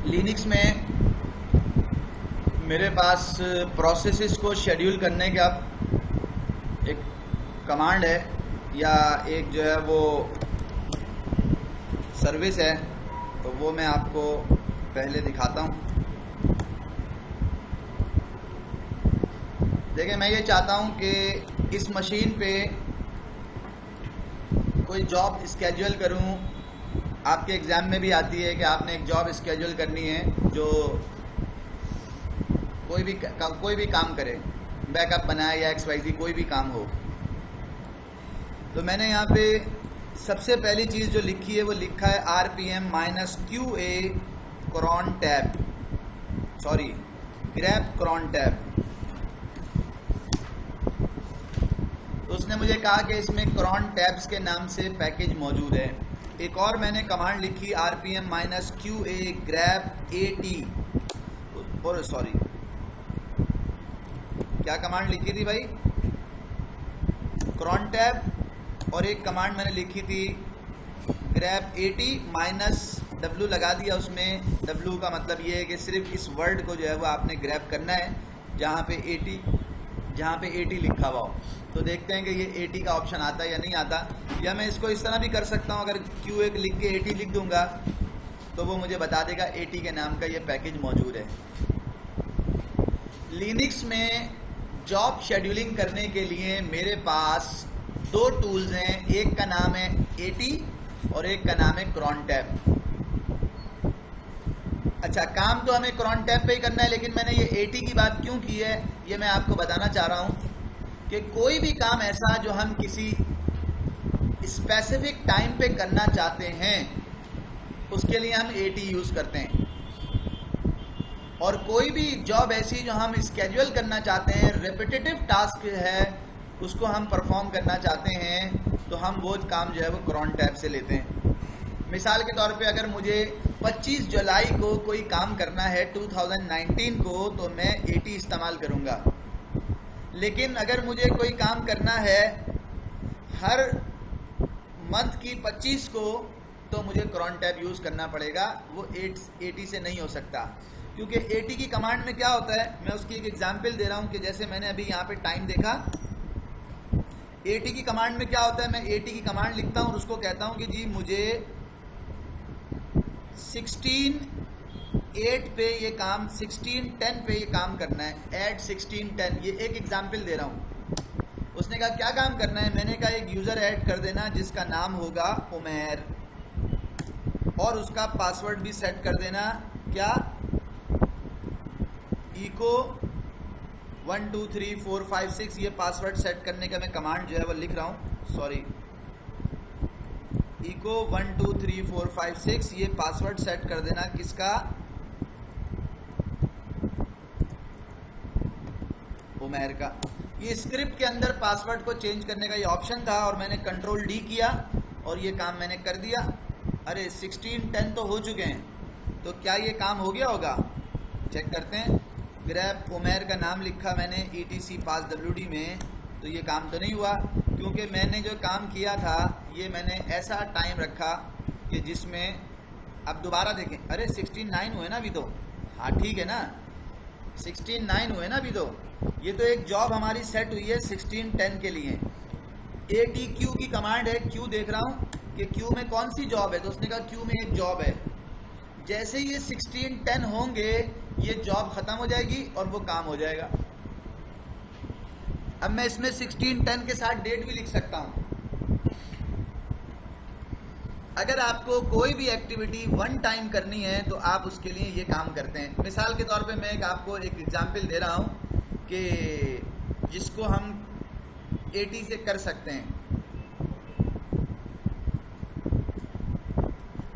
Linux में मेरे पास processes को शेड्यूल करने का एक कमांड है या एक जो है वो सर्विस है, तो वो मैं आपको पहले दिखाता हूँ। देखिए, मैं ये चाहता हूँ कि इस मशीन पे कोई जॉब स्केड्यूल करूँ। आपके एग्ज़ाम में भी आती है कि आपने एक जॉब स्केड्यूल करनी है जो कोई भी काम करे, बैकअप बनाए या XYZ कोई भी काम हो। तो मैंने यहाँ पे सबसे पहली चीज़ जो लिखी है वो लिखा है RPM-QA cron tab, sorry grep cron tab। तो उसने मुझे कहा कि इसमें cron tabs के नाम से पैकेज मौजूद है। एक और मैंने कमांड लिखी RPM-QA grep AT, और सॉरी क्या कमांड लिखी थी भाई, cron tab, और एक कमांड मैंने लिखी थी grep AT -w लगा दिया उसमें। w का मतलब ये है कि सिर्फ इस वर्ड को जो है वो आपने ग्रैब करना है जहाँ पे AT लिखा हुआ हो। तो देखते हैं कि ये AT का ऑप्शन आता है या नहीं आता। या मैं इसको इस तरह भी कर सकता हूँ, अगर QA लिख के AT लिख दूंगा तो वो मुझे बता देगा AT के नाम का ये पैकेज मौजूद है। लिनक्स में जॉब शेड्यूलिंग करने के लिए मेरे पास दो टूल्स हैं, एक का नाम है AT और एक का नाम है cron tab। अच्छा, काम तो हमें cron tab पे ही करना है, लेकिन मैंने ये AT की बात क्यों की है ये मैं आपको बताना चाह रहा हूँ कि कोई भी काम ऐसा जो हम किसी स्पेसिफिक टाइम पे करना चाहते हैं उसके लिए हम AT यूज़ करते हैं, और कोई भी जॉब ऐसी जो हम स्केड्यूल करना चाहते हैं, रेपिटेटिव टास्क है, उसको हम परफॉर्म करना चाहते हैं, तो हम वो काम जो है वो cron tab से लेते हैं। मिसाल के तौर पे अगर मुझे 25 जुलाई को कोई काम करना है 2019 को, तो मैं AT इस्तेमाल करूँगा। लेकिन अगर मुझे कोई काम करना है हर मंथ की 25 को, तो मुझे cron tab यूज़ करना पड़ेगा, वो AT से नहीं हो सकता। क्योंकि AT की कमांड में क्या होता है, मैं उसकी एक एग्जांपल दे रहा हूँ कि जैसे मैंने अभी यहाँ पे टाइम देखा। AT की कमांड में क्या होता है, मैं AT की कमांड लिखता हूँ और उसको कहता हूँ कि जी मुझे 16:08 पे ये काम, 16:10 पे ये काम करना है, एट 16:10। ये एक एग्जांपल दे रहा हूँ। उसने कहा क्या काम करना है, मैंने कहा एक यूज़र ऐड कर देना जिसका नाम होगा उमैर, और उसका पासवर्ड भी सेट कर देना, क्या, echo 1 2 3 4 5 6। ये पासवर्ड सेट करने का मैं कमांड जो है वो लिख रहा हूँ, सॉरी, echo 1 2 3 4 5 6। ये पासवर्ड सेट कर देना किसका, उमैर का। ये स्क्रिप्ट के अंदर पासवर्ड को चेंज करने का ये ऑप्शन था, और मैंने कंट्रोल D किया और ये काम मैंने कर दिया। अरे 16:10 तो हो चुके हैं, तो क्या ये काम हो गया होगा, चेक करते हैं। grep उमैर का नाम लिखा मैंने etc pass wd में, तो ये काम तो नहीं हुआ, क्योंकि मैंने जो काम किया था ये मैंने ऐसा टाइम रखा कि जिसमें, अब दोबारा देखें, अरे 16:09 हुए ना अभी तो, हाँ ठीक है ना, 16:09 हुए ना अभी तो। ये तो एक जॉब हमारी सेट हुई है 16:10 के लिए। ATQ की कमांड है, Q देख रहा हूँ कि Q में कौन सी जॉब है, तो उसने कहा Q में एक जॉब है। जैसे ये 16:10 होंगे ये जॉब ख़त्म हो जाएगी और वो काम हो जाएगा। अब मैं इसमें 16:10 के साथ डेट भी लिख सकता हूँ। अगर आपको कोई भी एक्टिविटी वन टाइम करनी है तो आप उसके लिए ये काम करते हैं। मिसाल के तौर पे मैं आपको एक एग्जांपल दे रहा हूँ कि जिसको हम AT से कर सकते हैं।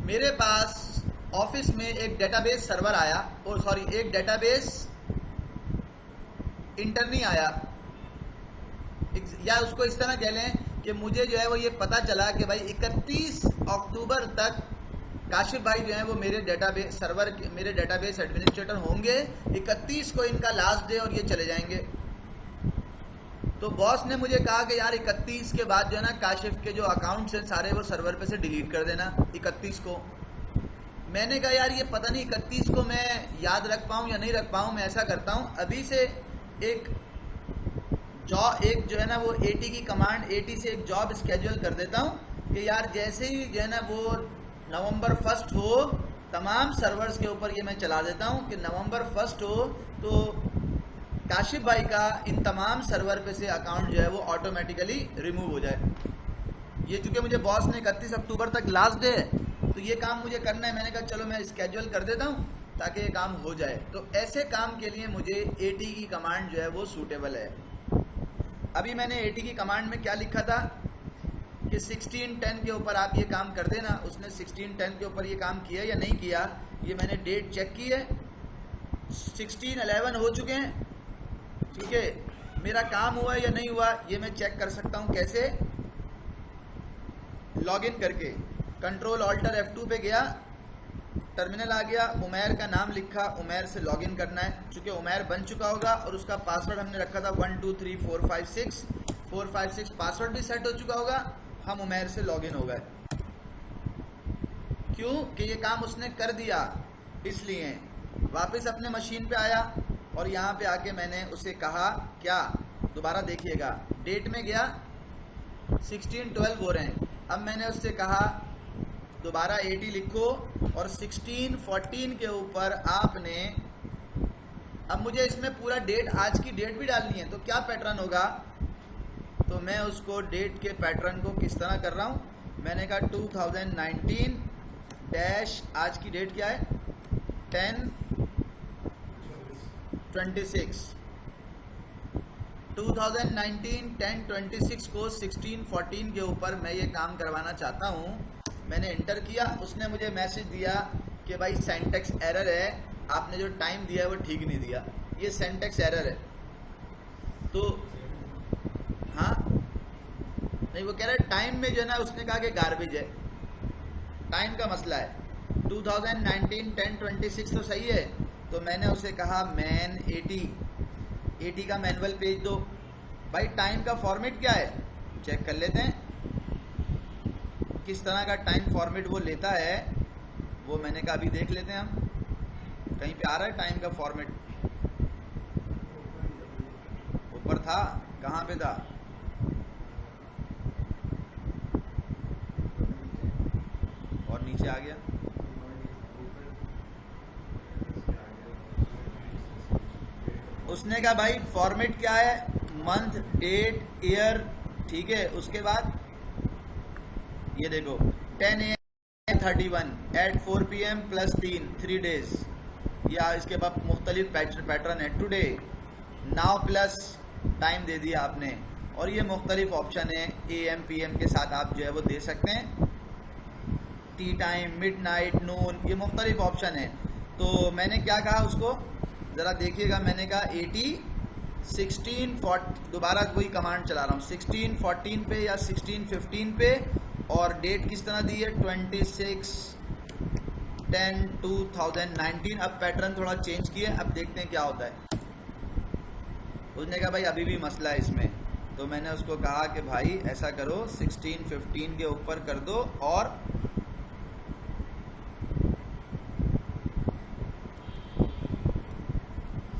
मेरे पास ऑफिस में एक डेटाबेस सर्वर आया, और सॉरी एक डेटाबेस इंटरनी आया, या उसको इस तरह कह लें कि मुझे जो है वो ये पता चला कि भाई 31 अक्टूबर तक काशिफ भाई जो है वो मेरे डेटाबेस सर्वर के, मेरे डेटाबेस एडमिनिस्ट्रेटर होंगे, 31 को इनका लास्ट डे और ये चले जाएंगे। तो बॉस ने मुझे कहा कि यार 31 के बाद जो है ना काशिफ के जो अकाउंट्स हैं सारे वो सर्वर पे से डिलीट कर देना 31 को। मैंने कहा यार ये पता नहीं 31 को मैं याद रख पाऊँ या नहीं रख पाऊँ। मैं ऐसा करता हूँ, अभी से एक जो है ना वो AT की कमांड, AT से एक जॉब स्केड्यूल कर देता हूँ कि यार जैसे ही जो है ना वो नवंबर 1 हो, तमाम सर्वर्स के ऊपर ये मैं चला देता हूँ कि नवंबर 1 हो तो काशिफ भाई का इन तमाम सर्वर पे से अकाउंट जो है वो ऑटोमेटिकली रिमूव हो जाए। ये चूँकि मुझे बॉस ने 31 अक्टूबर तक लास्ट डे है, तो ये काम मुझे करना है। मैंने कहा चलो मैं स्केड्यूल कर देता हूँ ताकि ये काम हो जाए। तो ऐसे काम के लिए मुझे AT की कमांड जो है वो सूटेबल है। अभी मैंने AT की कमांड में क्या लिखा था कि 1610 के ऊपर आप ये काम कर देना। उसने 1610 के ऊपर ये काम किया या नहीं किया, ये मैंने डेट चेक की है। 1611 हो चुके हैं, ठीक है। मेरा काम हुआ या नहीं हुआ ये मैं चेक कर सकता हूँ। कैसे? लॉगिन करके कंट्रोल ऑल्टर F2 पे गया, टर्मिनल आ गया, उमैर का नाम लिखा, उमैर से लॉगिन करना है। चूँकि उमैर बन चुका होगा और उसका पासवर्ड हमने रखा था 123456 पासवर्ड भी सेट हो चुका होगा। हम उमैर से लॉगिन हो गए। क्यों? कि ये काम उसने कर दिया, इसलिए वापस अपने मशीन पे आया और यहाँ पे आके मैंने उसे कहा क्या, दोबारा देखिएगा, डेट में गया 1612 हो रहे हैं। अब मैंने उससे कहा दोबारा AT लिखो और 1614 के ऊपर आपने, अब मुझे इसमें पूरा डेट, आज की डेट भी डालनी है। तो क्या पैटर्न होगा? तो मैं उसको डेट के पैटर्न को किस तरह कर रहा हूँ, मैंने कहा 2019 डैश, आज की डेट क्या है 10/26, 2019 10/26 को 1614 के ऊपर मैं ये काम करवाना चाहता हूँ। मैंने इंटर किया, उसने मुझे मैसेज दिया कि भाई सिंटैक्स एरर है, आपने जो टाइम दिया है वो ठीक नहीं दिया, ये सिंटैक्स एरर है। तो हाँ नहीं, वो कह रहा है टाइम में जो है ना, उसने कहा कि गार्बेज है, टाइम का मसला है। 2019 10/26 तो सही है। तो मैंने उसे कहा मैन AT का मैनुअल पेज दो। भाई टाइम का फॉर्मेट क्या है चेक कर लेते हैं, किस तरह का टाइम फॉर्मेट वो लेता है वो मैंने कहा अभी देख लेते हैं हम। कहीं पे आ रहा है टाइम का फॉर्मेट? ऊपर था, कहाँ पे था? और नीचे आ गया। उसने कहा भाई फॉर्मेट क्या है, मंथ, डेट, ईयर, ठीक है। उसके बाद ये देखो 10 AM 31 at 4 PM + 3 days, या इसके बाद मुख्तलिफ पैटर्न है। टुडे, नाउ प्लस टाइम दे दिया आपने, और ये मुख्तलिफ ऑप्शन है AM PM के साथ आप जो है वो दे सकते हैं। टी टाइम, मिडनाइट, नून, ये मुख्तलिफ ऑप्शन है। तो मैंने क्या कहा उसको, ज़रा देखिएगा, मैंने कहा AT 1614, दोबारा वही कमांड चला रहा हूँ, 1614 पे या 1615 पे, और डेट किस तरह दी है 26/10/2019। अब पैटर्न थोड़ा चेंज किए, अब देखते हैं क्या होता है। उसने कहा भाई अभी भी मसला है इसमें। तो मैंने उसको कहा कि भाई ऐसा करो 1615 के ऊपर कर दो और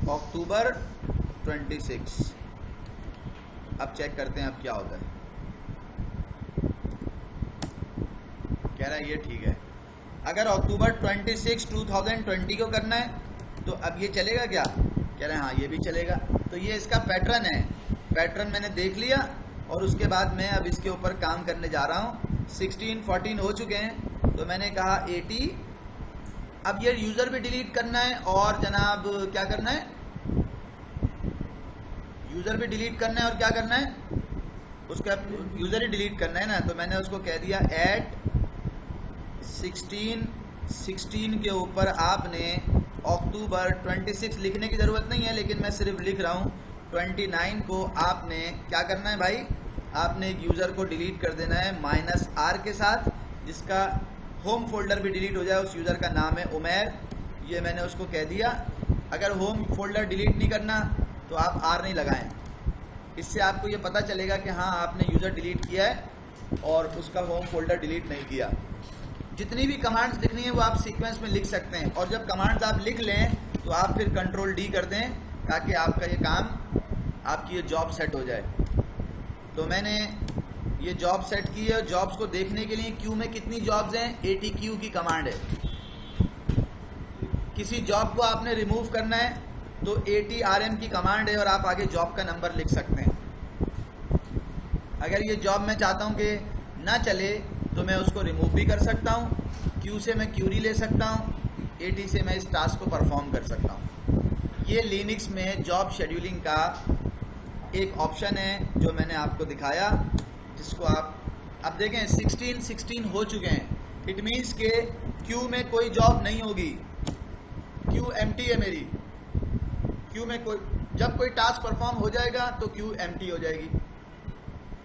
अक्टूबर 26। अब चेक करते हैं अब क्या होता है। कह रहा है ये ठीक है। अगर अक्टूबर 26 2020 को करना है तो अब ये चलेगा क्या? कह रहे हैं हाँ ये भी चलेगा। तो ये इसका पैटर्न है, पैटर्न मैंने देख लिया और उसके बाद मैं अब इसके ऊपर काम करने जा रहा हूँ। 1614 हो चुके हैं, तो मैंने कहा AT, अब ये यूज़र भी डिलीट करना है और जनाब क्या करना है, यूज़र भी डिलीट करना है और क्या करना है, उसका यूज़र ही डिलीट करना है ना। तो मैंने उसको कह दिया ऐट 16 के ऊपर आपने अक्टूबर 26 लिखने की ज़रूरत नहीं है, लेकिन मैं सिर्फ लिख रहा हूँ 29 को आपने क्या करना है भाई, आपने एक यूज़र को डिलीट कर देना है -R के साथ, जिसका होम फोल्डर भी डिलीट हो जाए। उस यूज़र का नाम है उमैर, ये मैंने उसको कह दिया। अगर होम फोल्डर डिलीट नहीं करना तो आप R नहीं लगाएं, इससे आपको ये पता चलेगा कि हाँ आपने यूज़र डिलीट किया है और उसका होम फोल्डर डिलीट नहीं किया। जितनी भी कमांड्स लिखनी है वो आप सीक्वेंस में लिख सकते हैं, और जब कमांड्स आप लिख लें तो आप फिर कंट्रोल डी कर दें ताकि आपका ये काम, आपकी ये जॉब सेट हो जाए। तो मैंने ये जॉब सेट की है। जॉब्स को देखने के लिए क्यू में कितनी जॉब्स हैं, ATQ की कमांड है। किसी जॉब को आपने रिमूव करना है तो ATRM की कमांड है और आप आगे जॉब का नंबर लिख सकते हैं। अगर ये जॉब मैं चाहता हूँ कि ना चले तो मैं उसको रिमूव भी कर सकता हूँ। क्यू से मैं क्यूरी ले सकता हूँ, AT से मैं इस टास्क को परफॉर्म कर सकता हूँ। ये लिनक्स में जॉब शेड्यूलिंग का एक ऑप्शन है जो मैंने आपको दिखाया, जिसको आप देखें 16 हो चुके हैं। इट मीन्स के क्यू में कोई जॉब नहीं होगी, क्यू एम्प्टी है मेरी। क्यू में जब कोई टास्क परफॉर्म हो जाएगा तो क्यू एम्प्टी हो जाएगी।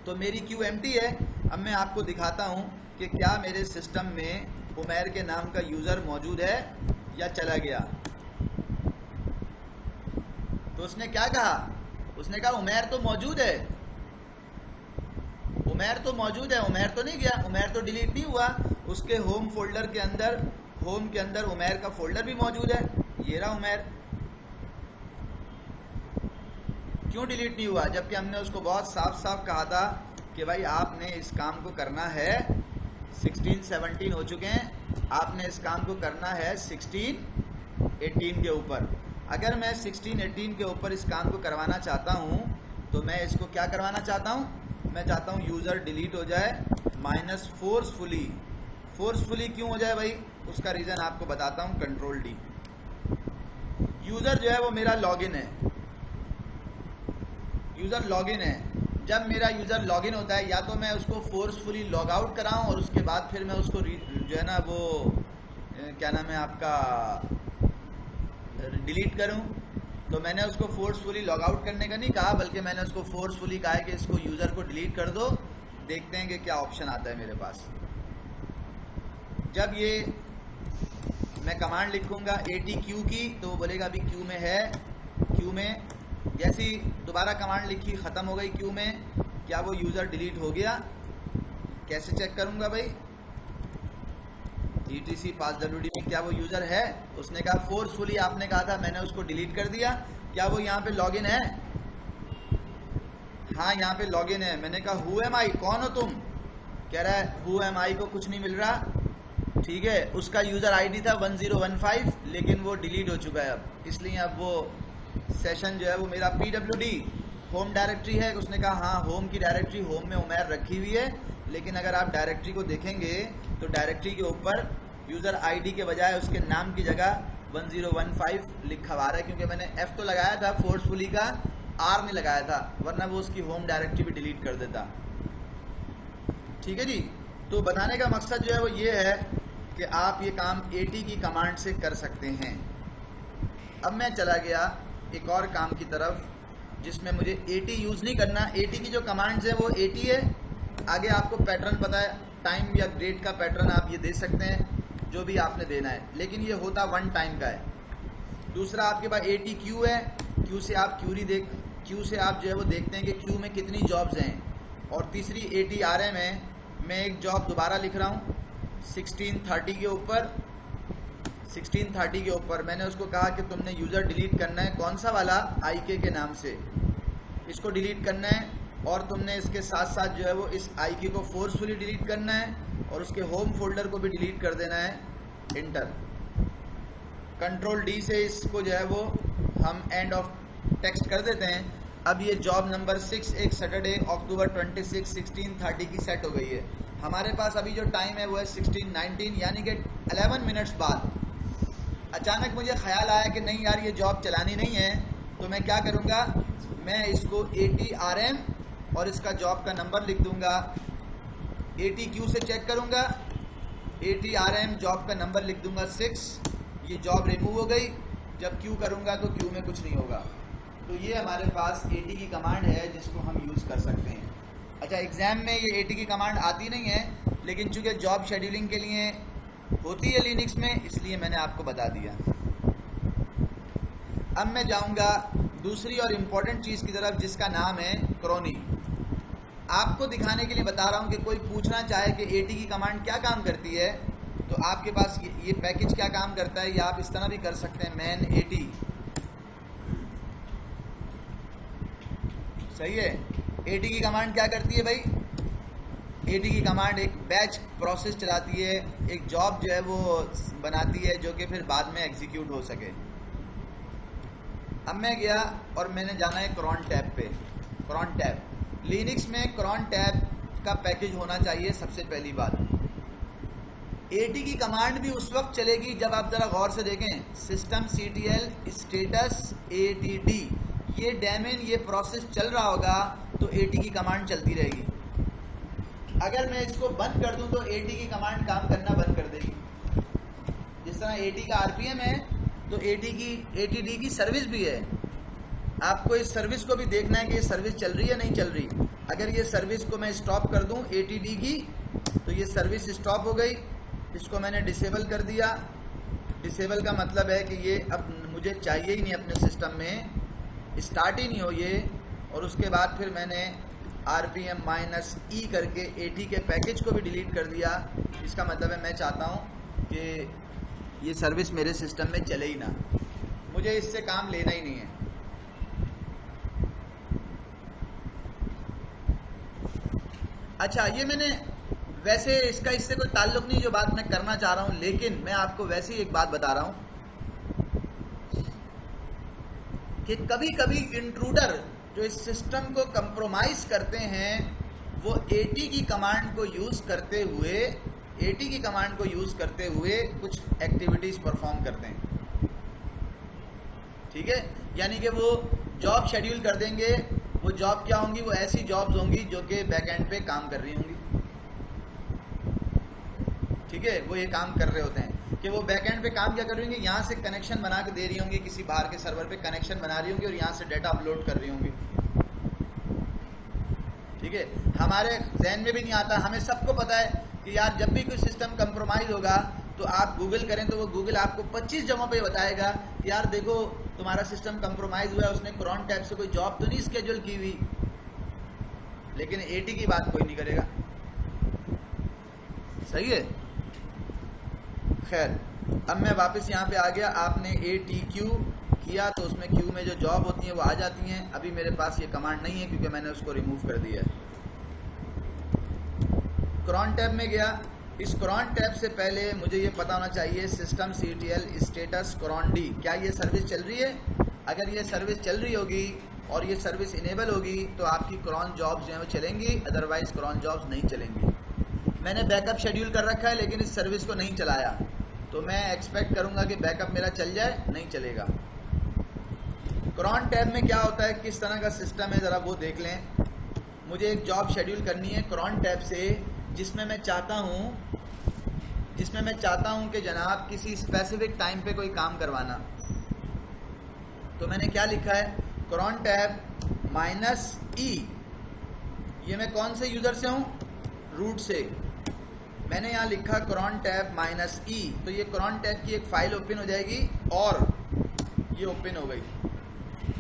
तो मेरी क्यू एम्प्टी है। अब मैं आपको दिखाता हूँ कि क्या मेरे सिस्टम में उमैर के नाम का यूज़र मौजूद है या चला गया। तो उसने क्या कहा, उसने कहा उमैर तो मौजूद है, उमैर तो मौजूद है, उमैर तो नहीं गया, उमैर तो डिलीट नहीं हुआ। उसके होम फोल्डर के अंदर, होम के अंदर उमैर का फोल्डर भी मौजूद है। ये रहा उमैर। क्यों डिलीट नहीं हुआ, जबकि हमने उसको बहुत साफ साफ कहा था कि भाई आपने इस काम को करना है, 16-17 हो चुके हैं, आपने इस काम को करना है 16-18 के ऊपर। अगर मैं 16-18 के ऊपर इस काम को करवाना चाहता हूँ तो मैं इसको क्या करवाना चाहता हूँ, मैं चाहता हूँ यूज़र डिलीट हो जाए माइनस फोर्सफुली क्यों हो जाए भाई, उसका रीज़न आपको बताता हूँ। Control D. यूज़र जो है वो मेरा लॉगिन है, यूज़र लॉगिन है। जब मेरा यूज़र लॉगिन होता है या तो मैं उसको फोर्सफुली लॉग आउट कराऊँ और उसके बाद फिर मैं उसको जो है ना वो क्या नाम है आपका डिलीट करूँ। तो मैंने उसको फोर्सफुली लॉग आउट करने का नहीं कहा, बल्कि मैंने उसको फोर्सफुली कहा है कि इसको यूज़र को डिलीट कर दो। देखते हैं कि क्या ऑप्शन आता है मेरे पास। जब ये मैं कमांड लिखूंगा ATQ की तो वो बोलेगा अभी क्यू में है। क्यू में जैसी दोबारा कमांड लिखी, ख़त्म हो गई क्यू में, क्या वो यूज़र डिलीट हो गया, कैसे चेक करूंगा भाई, ETC passwd में क्या वो यूज़र है। उसने कहा फोर्सफुली, आपने कहा था, मैंने उसको डिलीट कर दिया। क्या वो यहाँ पे लॉगिन है, हाँ यहाँ पे लॉगिन है। मैंने कहा हु एम आई, कौन हो तुम, कह रहा है हु एम आई को कुछ नहीं मिल रहा। ठीक है, उसका यूज़र ID था 1015, लेकिन वो डिलीट हो चुका है अब, इसलिए अब वो सेशन जो है वो मेरा PWD होम डायरेक्टरी है। उसने कहा हाँ होम की डायरेक्टरी, होम में उमैर रखी हुई है, लेकिन अगर आप डायरेक्टरी को देखेंगे तो डायरेक्टरी के ऊपर यूज़र ID के बजाय उसके नाम की जगह 1015 लिखा हुआ है, क्योंकि मैंने F तो लगाया था फोर्सफुली का, R नहीं लगाया था, वरना वो उसकी होम डायरेक्टरी भी डिलीट कर देता। ठीक है जी। तो बताने का मकसद जो है वो ये है कि आप ये काम AT की कमांड से कर सकते हैं। अब मैं चला गया एक और काम की तरफ जिसमें मुझे AT यूज़ नहीं करना। AT की जो कमांड्स है वो AT है। आगे आपको पैटर्न पता है, टाइम या डेट का पैटर्न आप ये दे सकते हैं जो भी आपने देना है, लेकिन ये होता 1 टाइम का है। दूसरा आपके पास ATQ है, क्यू से आप क्यू से आप जो है वो देखते हैं कि क्यू में कितनी जॉब्स हैं। और तीसरी ATRM है, मैं एक जॉब दोबारा लिख रहा हूँ 1630 के ऊपर। 1630 के ऊपर मैंने उसको कहा कि तुमने यूज़र डिलीट करना है, कौन सा वाला, IK के नाम से, इसको डिलीट करना है। और तुमने इसके साथ साथ जो है वो इस IK को फोर्सफुली डिलीट करना है और उसके होम फोल्डर को भी डिलीट कर देना है। इंटर। कंट्रोल D से इसको जो है वो हम एंड ऑफ टेक्स्ट कर देते हैं। अब ये जॉब नंबर 6 एक सैटरडे अक्टूबर 26 1630 की सेट हो गई है। हमारे पास अभी जो टाइम है वो है 1619, यानी कि 11 मिनट्स बाद अचानक मुझे ख्याल आया कि नहीं यार ये जॉब चलानी नहीं है, तो मैं क्या करूँगा, मैं इसको ATRM और इसका जॉब का नंबर लिख दूँगा। ATQ से चेक करूँगा, ATRM जॉब का नंबर लिख दूँगा 6, ये जॉब रिमूव हो गई। जब Q करूँगा तो Q में कुछ नहीं होगा। तो ये हमारे पास AT की कमांड है जिसको हम यूज़ कर सकते हैं। अच्छा, एग्ज़ाम में ये AT की कमांड आती नहीं है, लेकिन चूँकि जॉब शेड्यूलिंग के लिए होती है लिनक्स में, इसलिए मैंने आपको बता दिया। अब मैं जाऊंगा दूसरी और इम्पोर्टेंट चीज़ की तरफ जिसका नाम है क्रोनी। आपको दिखाने के लिए बता रहा हूं कि कोई पूछना चाहे कि AT की कमांड क्या काम करती है, तो आपके पास ये पैकेज क्या काम करता है, ये आप इस तरह भी कर सकते हैं, मैन AT, सही है। AT की कमांड क्या करती है भाई, AT की कमांड एक बैच प्रोसेस चलाती है, एक जॉब जो है वो बनाती है जो कि फिर बाद में एग्जीक्यूट हो सके। अब मैं गया और मैंने जाना है क्रॉन टैब पे। क्रॉन टैब, लिनक्स में क्रॉन टैब का पैकेज होना चाहिए सबसे पहली बात। AT की कमांड भी उस वक्त चलेगी जब आप ज़रा गौर से देखें, systemctl status ATD, ये डैमेन ये प्रोसेस चल रहा होगा तो AT की कमांड चलती रहेगी। अगर मैं इसको बंद कर दूं तो AT की कमांड काम करना बंद कर देगी। जिस तरह AT का RPM है तो ATD की सर्विस भी है। आपको इस सर्विस को भी देखना है कि ये सर्विस चल रही है नहीं चल रही। अगर ये सर्विस को मैं स्टॉप कर दूं ATD की, तो ये सर्विस स्टॉप हो गई। इसको मैंने डिसेबल कर दिया। डिसेबल का मतलब है कि ये अब मुझे चाहिए ही नहीं अपने सिस्टम में, स्टार्ट ही नहीं हो ये। और उसके बाद फिर मैंने RPM -E करके AT के पैकेज को भी डिलीट कर दिया। इसका मतलब है मैं चाहता हूँ कि ये सर्विस मेरे सिस्टम में चले ही ना, मुझे इससे काम लेना ही नहीं है। अच्छा, ये मैंने वैसे इसका इससे कोई ताल्लुक नहीं जो बात मैं करना चाह रहा हूँ, लेकिन मैं आपको वैसे ही एक बात बता रहा हूँ कि कभी कभी इंट्रूडर जो इस सिस्टम को कंप्रोमाइज करते हैं वो AT की कमांड को यूज़ करते हुए कुछ एक्टिविटीज़ परफॉर्म करते हैं, ठीक है। यानी कि वो जॉब शेड्यूल कर देंगे। वो जॉब क्या होंगी, वो ऐसी जॉब्स होंगी जो कि बैकएंड पे काम कर रही होंगी, ठीक है। वो ये काम कर रहे होते हैं कि वो बैकएंड पे काम क्या कर रही होंगी, यहाँ से कनेक्शन बना के दे रही होंगी, किसी बाहर के सर्वर पे कनेक्शन बना रही होंगी और यहाँ से डाटा अपलोड कर रही होंगी, ठीक है। हमारे जहन में भी नहीं आता, हमें सबको पता है कि यार जब भी कोई सिस्टम कंप्रोमाइज होगा तो आप गूगल करें तो वो गूगल आपको 25 जगहों पे बताएगा कि यार देखो तुम्हारा सिस्टम कंप्रोमाइज हुआ है, उसने क्रॉन टैब से कोई जॉब तो नहीं स्केड्यूल की हुई। लेकिन AT की बात कोई नहीं करेगा, सही है। खैर, अब मैं वापस यहाँ पे आ गया। आपने ATQ किया तो उसमें क्यू में जो जॉब होती हैं वो आ जाती हैं। अभी मेरे पास ये कमांड नहीं है क्योंकि मैंने उसको रिमूव कर दिया है। क्रॉन टैब में गया। इस क्रॉन टैब से पहले मुझे ये पता होना चाहिए systemctl status cron d, क्या ये सर्विस चल रही है। अगर ये सर्विस चल रही होगी और ये सर्विस इनेबल होगी तो आपकी क्रॉन जॉब्स जो है वो चलेंगी, अदरवाइज क्रॉन जॉब्स नहीं चलेंगी। मैंने बैकअप शेड्यूल कर रखा है लेकिन इस सर्विस को नहीं चलाया, तो मैं एक्सपेक्ट करूंगा कि बैकअप मेरा चल जाए, नहीं चलेगा। क्रॉन टैब में क्या होता है, किस तरह का सिस्टम है, ज़रा वो देख लें। मुझे एक जॉब शेड्यूल करनी है क्रॉन टैब से जिसमें मैं चाहता हूं कि जनाब किसी स्पेसिफिक टाइम पे कोई काम करवाना। तो मैंने क्या लिखा है, क्रॉन टैब -E। ये मैं कौन से यूज़र से हूं, रूट से। मैंने यहाँ लिखा क्रॉन टैब -E, तो ये क्रॉन टैब की एक फ़ाइल ओपन हो जाएगी और ये ओपन हो गई।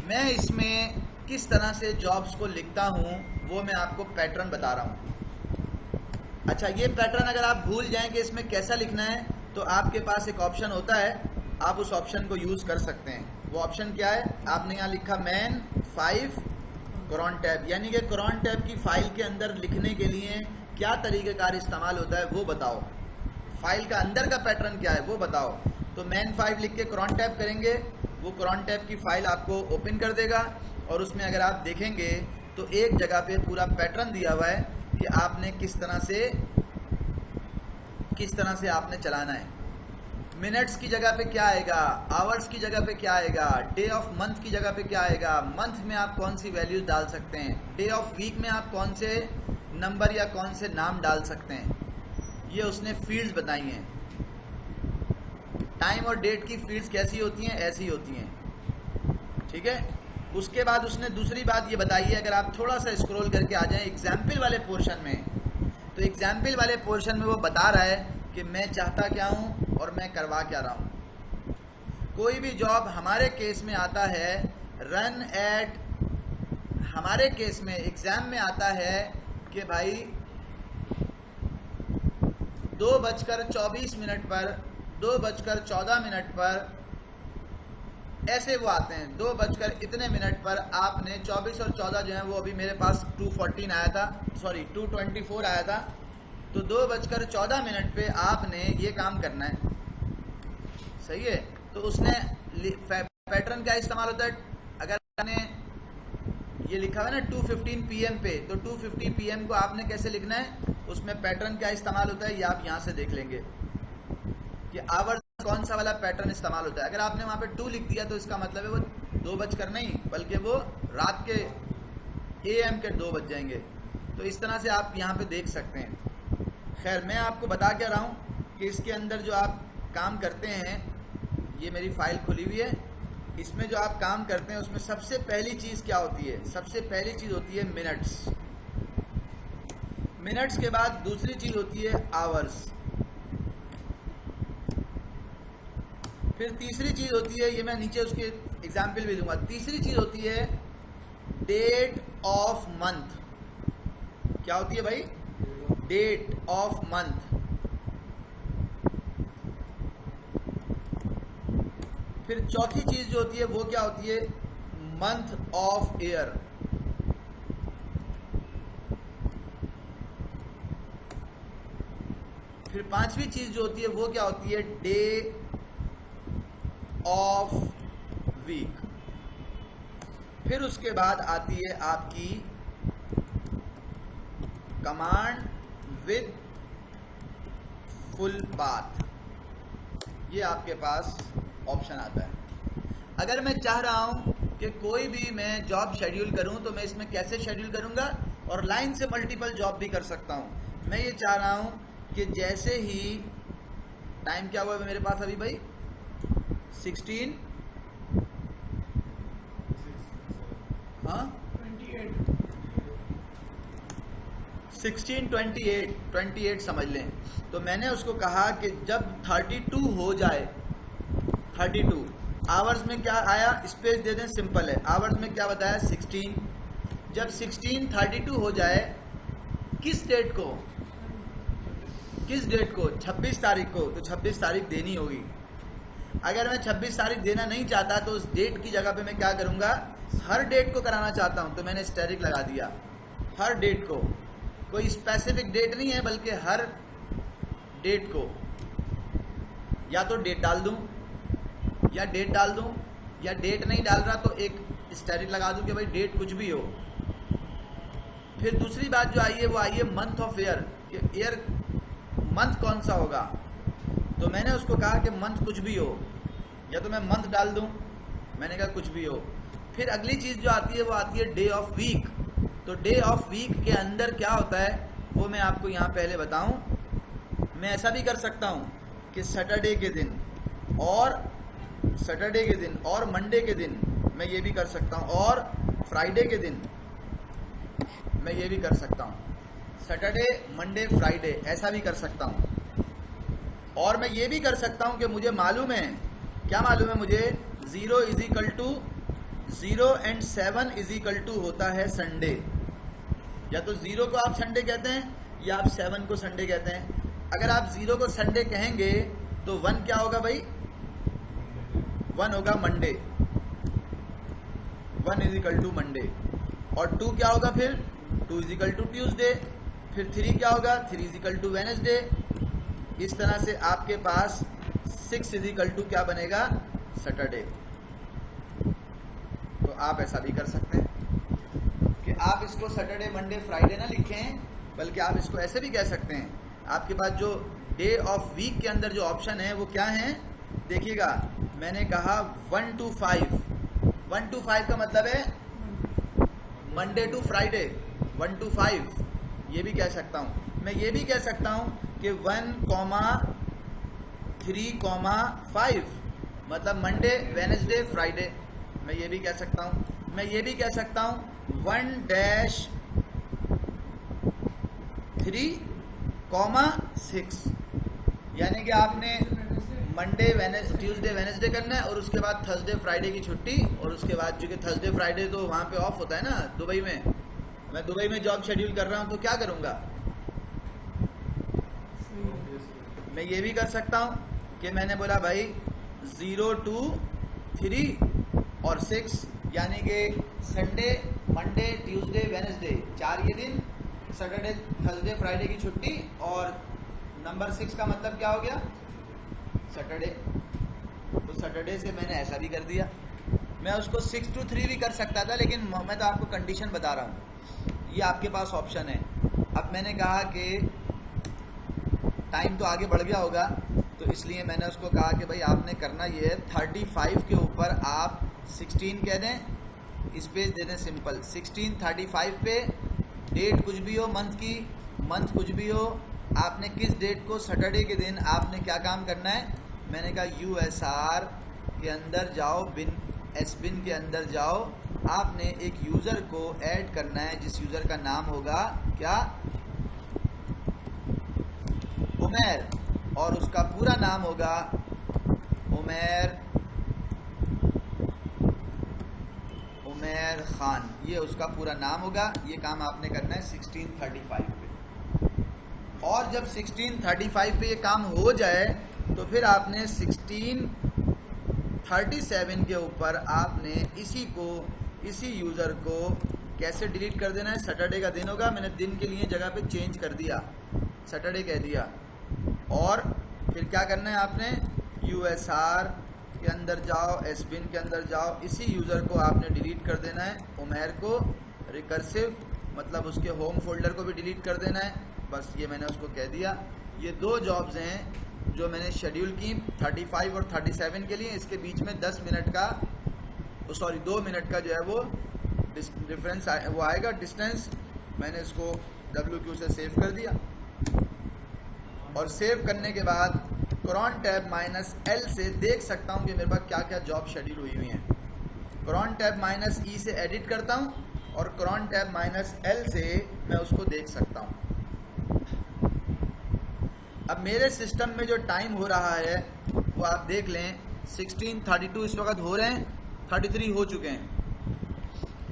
मैं इसमें किस तरह से जॉब्स को लिखता हूँ वो मैं आपको पैटर्न बता रहा हूँ। अच्छा, ये पैटर्न अगर आप भूल जाएं कि इसमें कैसा लिखना है तो आपके पास एक ऑप्शन होता है, आप उस ऑप्शन को यूज़ कर सकते हैं। वो ऑप्शन क्या है, आपने यहाँ लिखा मैन 5 क्रॉन टैब, यानी कि क्रॉन टैब की फ़ाइल के अंदर लिखने के लिए क्या तरीक़ेकार इस्तेमाल होता है वो बताओ, फाइल का अंदर का पैटर्न क्या है वो बताओ। तो मैन 5 लिख के क्रॉन टैब करेंगे, वो क्रॉन टैब की फ़ाइल आपको ओपन कर देगा और उसमें अगर आप देखेंगे तो एक जगह पे पूरा पैटर्न दिया हुआ है कि आपने किस तरह से आपने चलाना है। मिनट्स की जगह पे क्या आएगा, आवर्स की जगह पे क्या आएगा, डे ऑफ मंथ की जगह पे क्या आएगा, मंथ में आप कौन सी वैल्यूज डाल सकते हैं, डे ऑफ वीक में आप कौन से नंबर या कौन से नाम डाल सकते हैं, ये उसने फील्ड्स बताई हैं। टाइम और डेट की फील्ड्स कैसी होती हैं, ऐसी होती हैं, ठीक है। उसके बाद उसने दूसरी बात ये बताई है, अगर आप थोड़ा सा स्क्रॉल करके आ जाएं एग्जाम्पल वाले पोर्शन में, तो एग्जाम्पल वाले पोर्शन में वो बता रहा है कि मैं चाहता क्या हूँ और मैं करवा क्या रहा हूँ। कोई भी जॉब हमारे केस में आता है रन एट, हमारे केस में एग्ज़ाम में आता है कि भाई 2:24 पर, 2:14 पर, ऐसे वो आते हैं। 2 इतने मिनट पर आपने 24 और 14 जो है वो अभी मेरे पास 2:14 आया था, सॉरी 2:24 आया था। तो 2:14 पे आपने ये काम करना है, सही है। तो उसने पैटर्न क्या इस्तेमाल होता है, अगर आपने ये लिखा हुआ है ना 2:15 PM पे, तो 2:50 PM को आपने कैसे लिखना है, उसमें पैटर्न क्या इस्तेमाल होता है ये आप यहाँ से देख लेंगे कि आवर्स कौन सा वाला पैटर्न इस्तेमाल होता है। अगर आपने वहाँ पे 2 लिख दिया तो इसका मतलब है वो 2 नहीं बल्कि वो रात के AM के 2 बज जाएंगे। तो इस तरह से आप यहाँ पे देख सकते हैं। खैर मैं आपको बता क्या रहा हूँ कि इसके अंदर जो आप काम करते हैं, ये मेरी फाइल खुली हुई है, इसमें जो आप काम करते हैं उसमें सबसे पहली चीज़ क्या होती है, सबसे पहली चीज़ होती है मिनट्स। मिनट्स के बाद दूसरी चीज़ होती है आवर्स, फिर तीसरी चीज़ होती है, ये मैं नीचे उसके एग्जाम्पल भी दूंगा, तीसरी चीज़ होती है डेट ऑफ मंथ। क्या होती है भाई, डेट ऑफ मंथ। फिर चौथी चीज जो होती है वो क्या होती है, मंथ ऑफ ईयर। फिर पांचवी चीज जो होती है वो क्या होती है, डे ऑफ वीक। फिर उसके बाद आती है आपकी कमांड विद फुल बाथ, ये आपके पास ऑप्शन आता है। अगर मैं चाह रहा हूं कि कोई भी मैं जॉब शेड्यूल करूं तो मैं इसमें कैसे शेड्यूल करूंगा, और लाइन से मल्टीपल जॉब भी कर सकता हूं। मैं ये चाह रहा हूं कि जैसे ही टाइम क्या हुआ है मेरे पास अभी भाई 16 हाँ 28 समझ लें। तो मैंने उसको कहा कि जब 32 हो जाए, 32 आवर्स में क्या आया, स्पेस दे दें, सिंपल है। आवर्स में क्या बताया 16, जब 16 32 हो जाए, किस डेट को, किस डेट को, 26 तारीख को, तो 26 तारीख देनी होगी। अगर मैं 26 तारीख देना नहीं चाहता तो उस डेट की जगह पे मैं क्या करूंगा, हर डेट को कराना चाहता हूं तो मैंने स्टेरिक लगा दिया, हर डेट को, कोई स्पेसिफिक डेट नहीं है बल्कि हर डेट को। या तो डेट डाल दूं या डेट डाल दूं, या डेट नहीं डाल रहा तो एक स्टेरिक लगा दूं कि भाई डेट कुछ भी हो। फिर दूसरी बात जो आई है वो आई है मंथ ऑफ ईयर, कि ईयर मंथ कौन सा होगा। तो मैंने उसको कहा कि मंथ कुछ भी हो, या तो मैं मंथ डाल दूं, मैंने कहा कुछ भी हो। फिर अगली चीज़ जो आती है वो आती है डे ऑफ वीक। तो डे ऑफ वीक के अंदर क्या होता है वो मैं आपको यहाँ पहले बताऊं। मैं ऐसा भी कर सकता हूँ कि सैटरडे के दिन और सैटरडे के दिन और मंडे के दिन मैं ये भी कर सकता हूँ, और फ्राइडे के दिन मैं ये भी कर सकता हूँ, सैटरडे मंडे फ्राइडे ऐसा भी कर सकता हूँ। और मैं ये भी कर सकता हूँ कि मुझे मालूम है, क्या मालूम है मुझे, 0 and 7 होता है संडे। या तो 0 को आप संडे कहते हैं या आप 7 को संडे कहते हैं। अगर आप 0 को संडे कहेंगे तो 1 क्या होगा भाई, 1 होगा मंडे, 1 = मंडे। और 2 क्या होगा फिर, 2 = ट्यूसडे। फिर 3 क्या होगा, 3 = वेडनेसडे। इस तरह से आपके पास 6 = क्या बनेगा, सैटरडे। तो आप ऐसा भी कर सकते हैं कि आप इसको सैटरडे मंडे फ्राइडे ना लिखें, बल्कि आप इसको ऐसे भी कह सकते हैं। आपके पास जो डे ऑफ वीक के अंदर जो ऑप्शन है वो क्या है, देखिएगा मैंने कहा 1 to 5। 1 to 5 का मतलब है मंडे टू फ्राइडे, 1 to 5 ये भी कह सकता हूँ। मैं ये भी कह सकता हूँ कि 1, 3, 5 मतलब मंडे वेडनेसडे फ्राइडे, मैं ये भी कह सकता हूँ। मैं ये भी कह सकता हूँ 1-3, 6, यानी कि आपने मंडे ट्यूसडे वेडनेसडे करना है और उसके बाद थर्सडे फ्राइडे की छुट्टी, और उसके बाद चूंकि थर्सडे फ्राइडे तो वहाँ पे ऑफ होता है ना दुबई में, मैं दुबई में जॉब शेड्यूल कर रहा हूँ तो क्या करूँगा, मैं ये भी कर सकता हूँ कि मैंने बोला भाई 0 2 3 और 6, यानी कि संडे, मंडे, ट्यूसडे, वेडनेसडे, 4 ये दिन, सैटरडे, थर्सडे, फ्राइडे की छुट्टी, और नंबर 6 का मतलब क्या हो गया? सैटरडे। तो सैटरडे से मैंने ऐसा भी कर दिया। मैं उसको 6 to 3 भी कर सकता था, लेकिन मैं तो आपको कंडीशन बता रहा हूँ, ये आपके पास ऑप्शन है। अब मैंने कहा कि टाइम तो आगे बढ़ गया होगा, तो इसलिए मैंने उसको कहा कि भाई आपने करना ये है, 35 के ऊपर आप 16 कह दें, स्पेस दे दें सिंपल 16, 35 पे डेट कुछ भी हो, मंथ की, मंथ कुछ भी हो, आपने किस डेट को, सैटरडे के दिन आपने क्या काम करना है? मैंने कहा USR के अंदर जाओ, बिन के अंदर जाओ, आपने एक यूज़र को ऐड करना है, जिस यूज़र का नाम होगा क्या? उमैर, और उसका पूरा नाम होगा उमैर खान, ये उसका पूरा नाम होगा। ये काम आपने करना है 1635 पे। और जब 1635 पे ये काम हो जाए तो फिर आपने 1637 के ऊपर आपने इसी यूज़र को कैसे डिलीट कर देना है? सैटरडे का दिन होगा, मैंने दिन के लिए जगह पे चेंज कर दिया, सैटरडे कह दिया। और फिर क्या करना है आपने? USR के अंदर जाओ, SBIN के अंदर जाओ, इसी यूज़र को आपने डिलीट कर देना है, उमैर को, रिकर्सिव मतलब उसके होम फोल्डर को भी डिलीट कर देना है। बस ये मैंने उसको कह दिया। ये 2 जॉब्स हैं जो मैंने शेड्यूल की 35 और 37 के लिए। इसके बीच में 10 मिनट का, सॉरी 2 मिनट का जो है वो डिफरेंस वो आएगा, डिस्टेंस। मैंने इसको WQ से सेव कर दिया, और सेव करने के बाद क्रॉन टैब -L से देख सकता हूँ कि मेरे पास क्या क्या जॉब शेड्यूल हुई हुई हैं। क्रॉन टैब -E से एडिट करता हूँ, और क्रॉन टैब -L से मैं उसको देख सकता हूँ। अब मेरे सिस्टम में जो टाइम हो रहा है वो आप देख लें, 16:32 इस वक्त हो रहे हैं, 33 हो चुके हैं,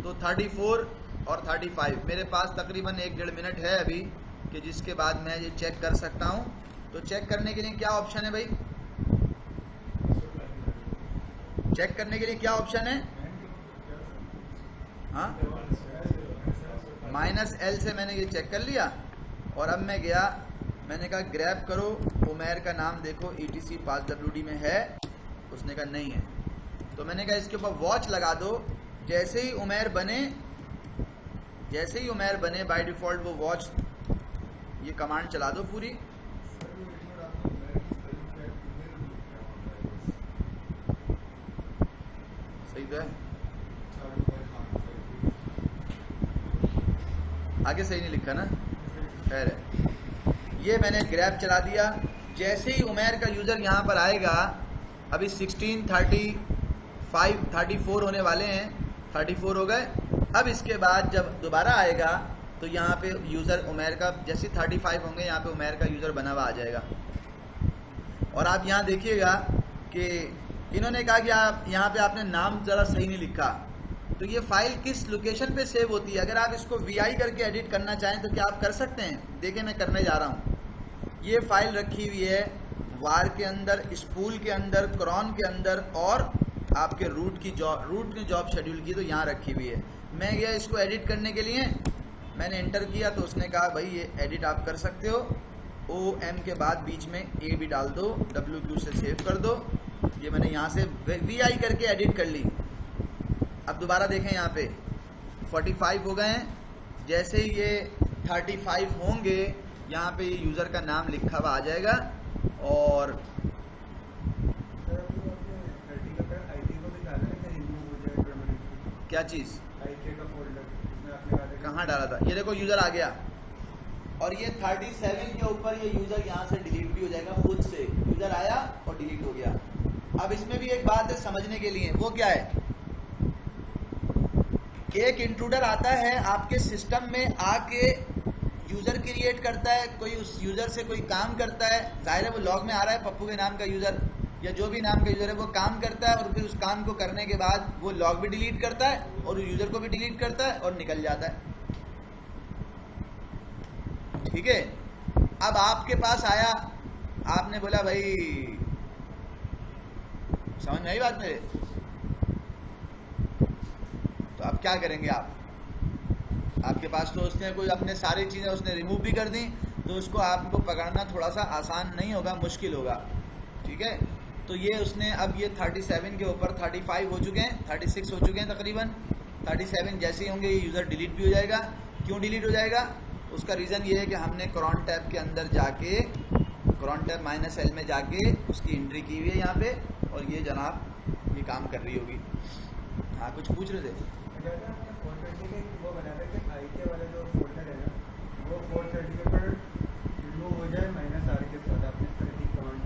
तो 34 और 35 मेरे पास तकरीबन 1-1.5 मिनट है अभी, कि जिसके बाद मैं ये चेक कर सकता हूँ। तो चेक करने के लिए क्या ऑप्शन है भाई? चेक करने के लिए क्या ऑप्शन है? हाँ, -L से मैंने ये चेक कर लिया, और अब मैं गया, मैंने कहा ग्रैब करो, उमैर का नाम देखो ETC passwd में है, उसने कहा नहीं है। तो मैंने कहा इसके ऊपर वॉच लगा दो, जैसे ही उमैर बने बाय डिफ़ॉल्ट वो वॉच, ये कमांड चला दो पूरी। सही तो है, आगे सही नहीं लिखा ना, खैर है। ये मैंने ग्रैब चला दिया, जैसे ही उमैर का यूज़र यहाँ पर आएगा, अभी 16:35 34 होने वाले हैं, 34 हो गए। अब इसके बाद जब दोबारा आएगा तो यहाँ पे यूज़र उमैर का, जैसे 35 होंगे यहाँ पे उमैर का यूज़र बना हुआ आ जाएगा। और आप यहाँ देखिएगा कि इन्होंने कहा कि आप यहाँ पे आपने नाम ज़रा सही नहीं लिखा, तो ये फाइल किस लोकेशन पे सेव होती है? अगर आप इसको VI करके एडिट करना चाहें तो क्या आप कर सकते हैं? देखिए मैं करने जा रहा हूँ। ये फाइल रखी हुई है वार के अंदर, स्पूल के अंदर, क्रॉन के अंदर, और आपके रूट की जॉब शेड्यूल की तो यहाँ रखी हुई है। मैं गया इसको एडिट करने के लिए, मैंने एंटर किया तो उसने कहा भाई ये एडिट आप कर सकते हो, OM के बाद बीच में A भी डाल दो, WQ से सेव कर दो। ये मैंने यहाँ से VI करके एडिट कर ली। अब दोबारा देखें, यहाँ पे 45 हो गए हैं, जैसे ही ये 35 होंगे यहाँ पे ये यूज़र का नाम लिखा हुआ आ जाएगा। और क्या चीज़, कहाँ डाला था? ये देखो यूज़र आ गया, और ये 37 के ऊपर ये यूज़र यहाँ से डिलीट भी हो जाएगा, खुद से यूज़र आया और डिलीट हो गया। अब इसमें भी एक बात है समझने के लिए, वो क्या है कि एक इंट्रूडर आता है आपके सिस्टम में, आके यूज़र क्रिएट करता है, कोई उस यूज़र से कोई काम करता है, जाहिर है वो लॉग में आ रहा है पप्पू के नाम का यूज़र या जो भी नाम का यूज़र है, वो काम करता है, और फिर उस काम को करने के बाद वो लॉग भी डिलीट करता है और यूज़र को भी डिलीट करता है और निकल जाता है। ठीक है, अब आपके पास आया आपने बोला भाई, समझ में आई बात मेरे? तो अब क्या करेंगे आप? आपके पास तो उसने कोई अपने सारी चीज़ें उसने रिमूव भी कर दी, तो उसको आपको पकड़ना थोड़ा सा आसान नहीं होगा, मुश्किल होगा। ठीक है, तो ये उसने अब ये 37 के ऊपर 35 हो चुके हैं, 36 हो चुके हैं तकरीबन। 37 जैसे ही होंगे ये यूज़र डिलीट भी हो जाएगा। क्यों डिलीट हो जाएगा? उसका रीज़न ये है कि हमने क्रॉन टैब के अंदर जाके, क्रॉन टैब -L में जाके उसकी एंट्री की हुई है यहाँ पे, और ये जनाब ये काम कर रही होगी। हाँ, कुछ पूछ रहे थे? वो बना था कि IK वाला जो फोल्डर है ना, वो 430 के पर रिमूव हो जाए -R के साथ। आपने 30 कमांड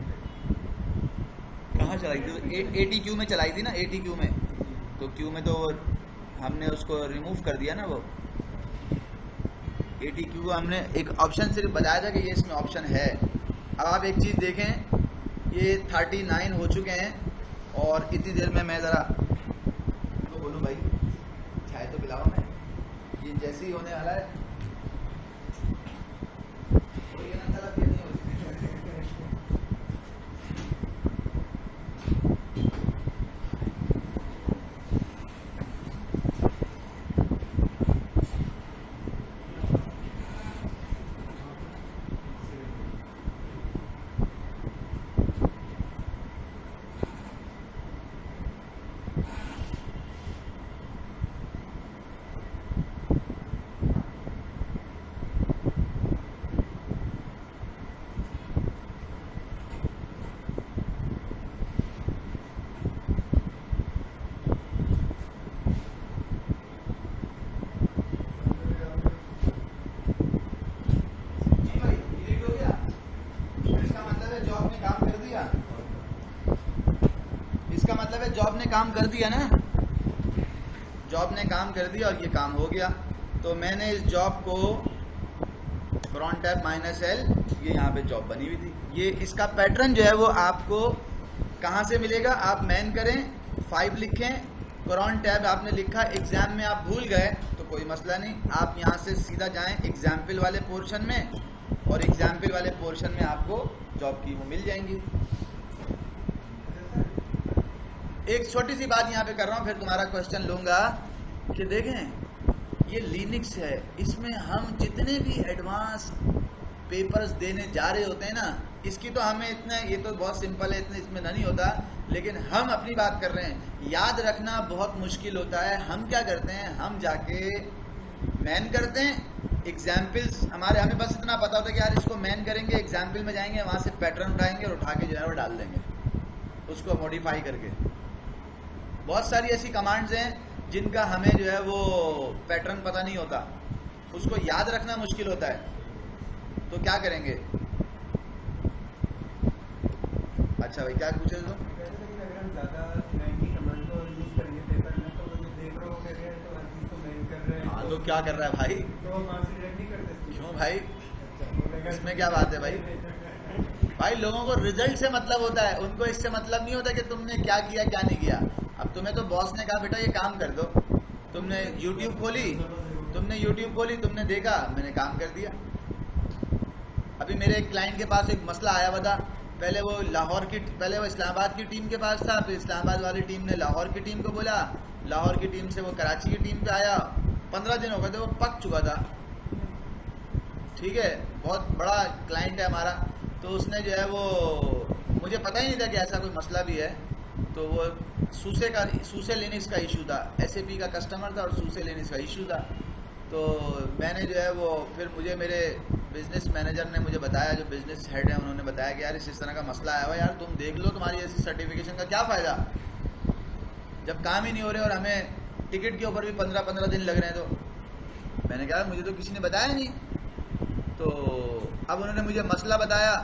कहाँ चलाई थी? ATQ में चलाई थी ना, ATQ में। तो क्यू में तो हमने उसको रिमूव कर दिया ना। वो ATQ को हमने एक ऑप्शन सिर्फ बताया था कि ये इसमें ऑप्शन है। अब आप एक चीज़ देखें, ये 39 हो चुके हैं, और इतनी देर में मैं ज़रा तो बोलूँ भाई चाय तो पिलाओ मैं, ये जैसे ही होने वाला है तो ये ना तलब ये नहीं होती। जॉब ने काम कर दिया ना, जॉब ने काम कर दिया और ये काम हो गया। तो मैंने इस जॉब को क्रॉन टैब -L, ये यहाँ पे जॉब बनी हुई थी। ये इसका पैटर्न जो है वो आपको कहाँ से मिलेगा? आप मैन करें, 5 लिखें, क्रॉन टैब आपने लिखा, एग्जाम में आप भूल गए तो कोई मसला नहीं, आप यहाँ से सीधा जाएं एग्जाम्पल वाले पोर्शन में, और एग्जाम्पल वाले पोर्शन में आपको जॉब की वो मिल जाएंगी। एक छोटी सी बात यहाँ पे कर रहा हूँ, फिर तुम्हारा क्वेश्चन लूँगा कि देखें ये लिनक्स है, इसमें हम जितने भी एडवांस पेपर्स देने जा रहे होते हैं ना, इसकी तो हमें इतना, ये तो बहुत सिंपल है, इतना इसमें नहीं होता, लेकिन हम अपनी बात कर रहे हैं, याद रखना बहुत मुश्किल होता है। हम क्या करते हैं, हम जाके मैन करते हैं एग्जाम्पल्स, हमें बस इतना पता होता है कि यार इसको मैन करेंगे, एग्जाम्पल में जाएंगे, वहाँ से पैटर्न उठाएंगे और उठा के जो है वो डाल देंगे उसको मॉडिफाई करके। बहुत सारी ऐसी कमांड्स हैं जिनका हमें जो है वो पैटर्न पता नहीं होता, उसको याद रखना मुश्किल होता है। तो क्या करेंगे? अच्छा भाई क्या पूछे तुम? अगर हम ज़्यादा 90 कमांड को यूज़ करेंगे पेपर में, तो वो जो देख रहे हो कर रहे हैं, तो हर चीज़ को मैन कर रहे हैं। हाँ, तो क्या कर रहा है भाई? तो वो मार्क्स रिजेक्ट नहीं कर देते? क्यों भाई, इसमें क्या बात है भाई? भाई लोगों को रिजल्ट से मतलब होता है, उनको इससे मतलब नहीं होता कि तुमने क्या किया क्या नहीं किया। अब तुम्हें तो बॉस ने कहा बेटा ये काम कर दो, तुमने YouTube खोली, तुमने देखा, मैंने काम कर दिया। अभी मेरे एक क्लाइंट के पास एक मसला आया हुआ था, पहले वो इस्लामाबाद की टीम के पास था, फिर इस्लामाबाद वाली टीम ने लाहौर की टीम को बोला, लाहौर की टीम से वो कराची की टीम पे आया, 15 दिन हो गए थे, वो पक चुका था। ठीक है, बहुत बड़ा क्लाइंट है हमारा, तो उसने जो है वो, मुझे पता ही नहीं था कि ऐसा कोई मसला भी है, तो वो सूसे लिनक्स का इशू था, SAP का कस्टमर था और सूसे लिनक्स का इशू था। तो मैंने जो है वो, फिर मुझे मेरे बिजनेस मैनेजर ने मुझे बताया, जो बिजनेस हेड है उन्होंने बताया कि यार इस तरह का मसला आया हुआ, यार तुम देख लो, तुम्हारी ऐसी सर्टिफिकेशन का क्या फ़ायदा जब काम ही नहीं हो रहे और हमें टिकट के ऊपर भी 15-15 दिन लग रहे हैं। तो मैंने कहा मुझे तो किसी ने बताया नहीं। तो अब उन्होंने मुझे मसला बताया,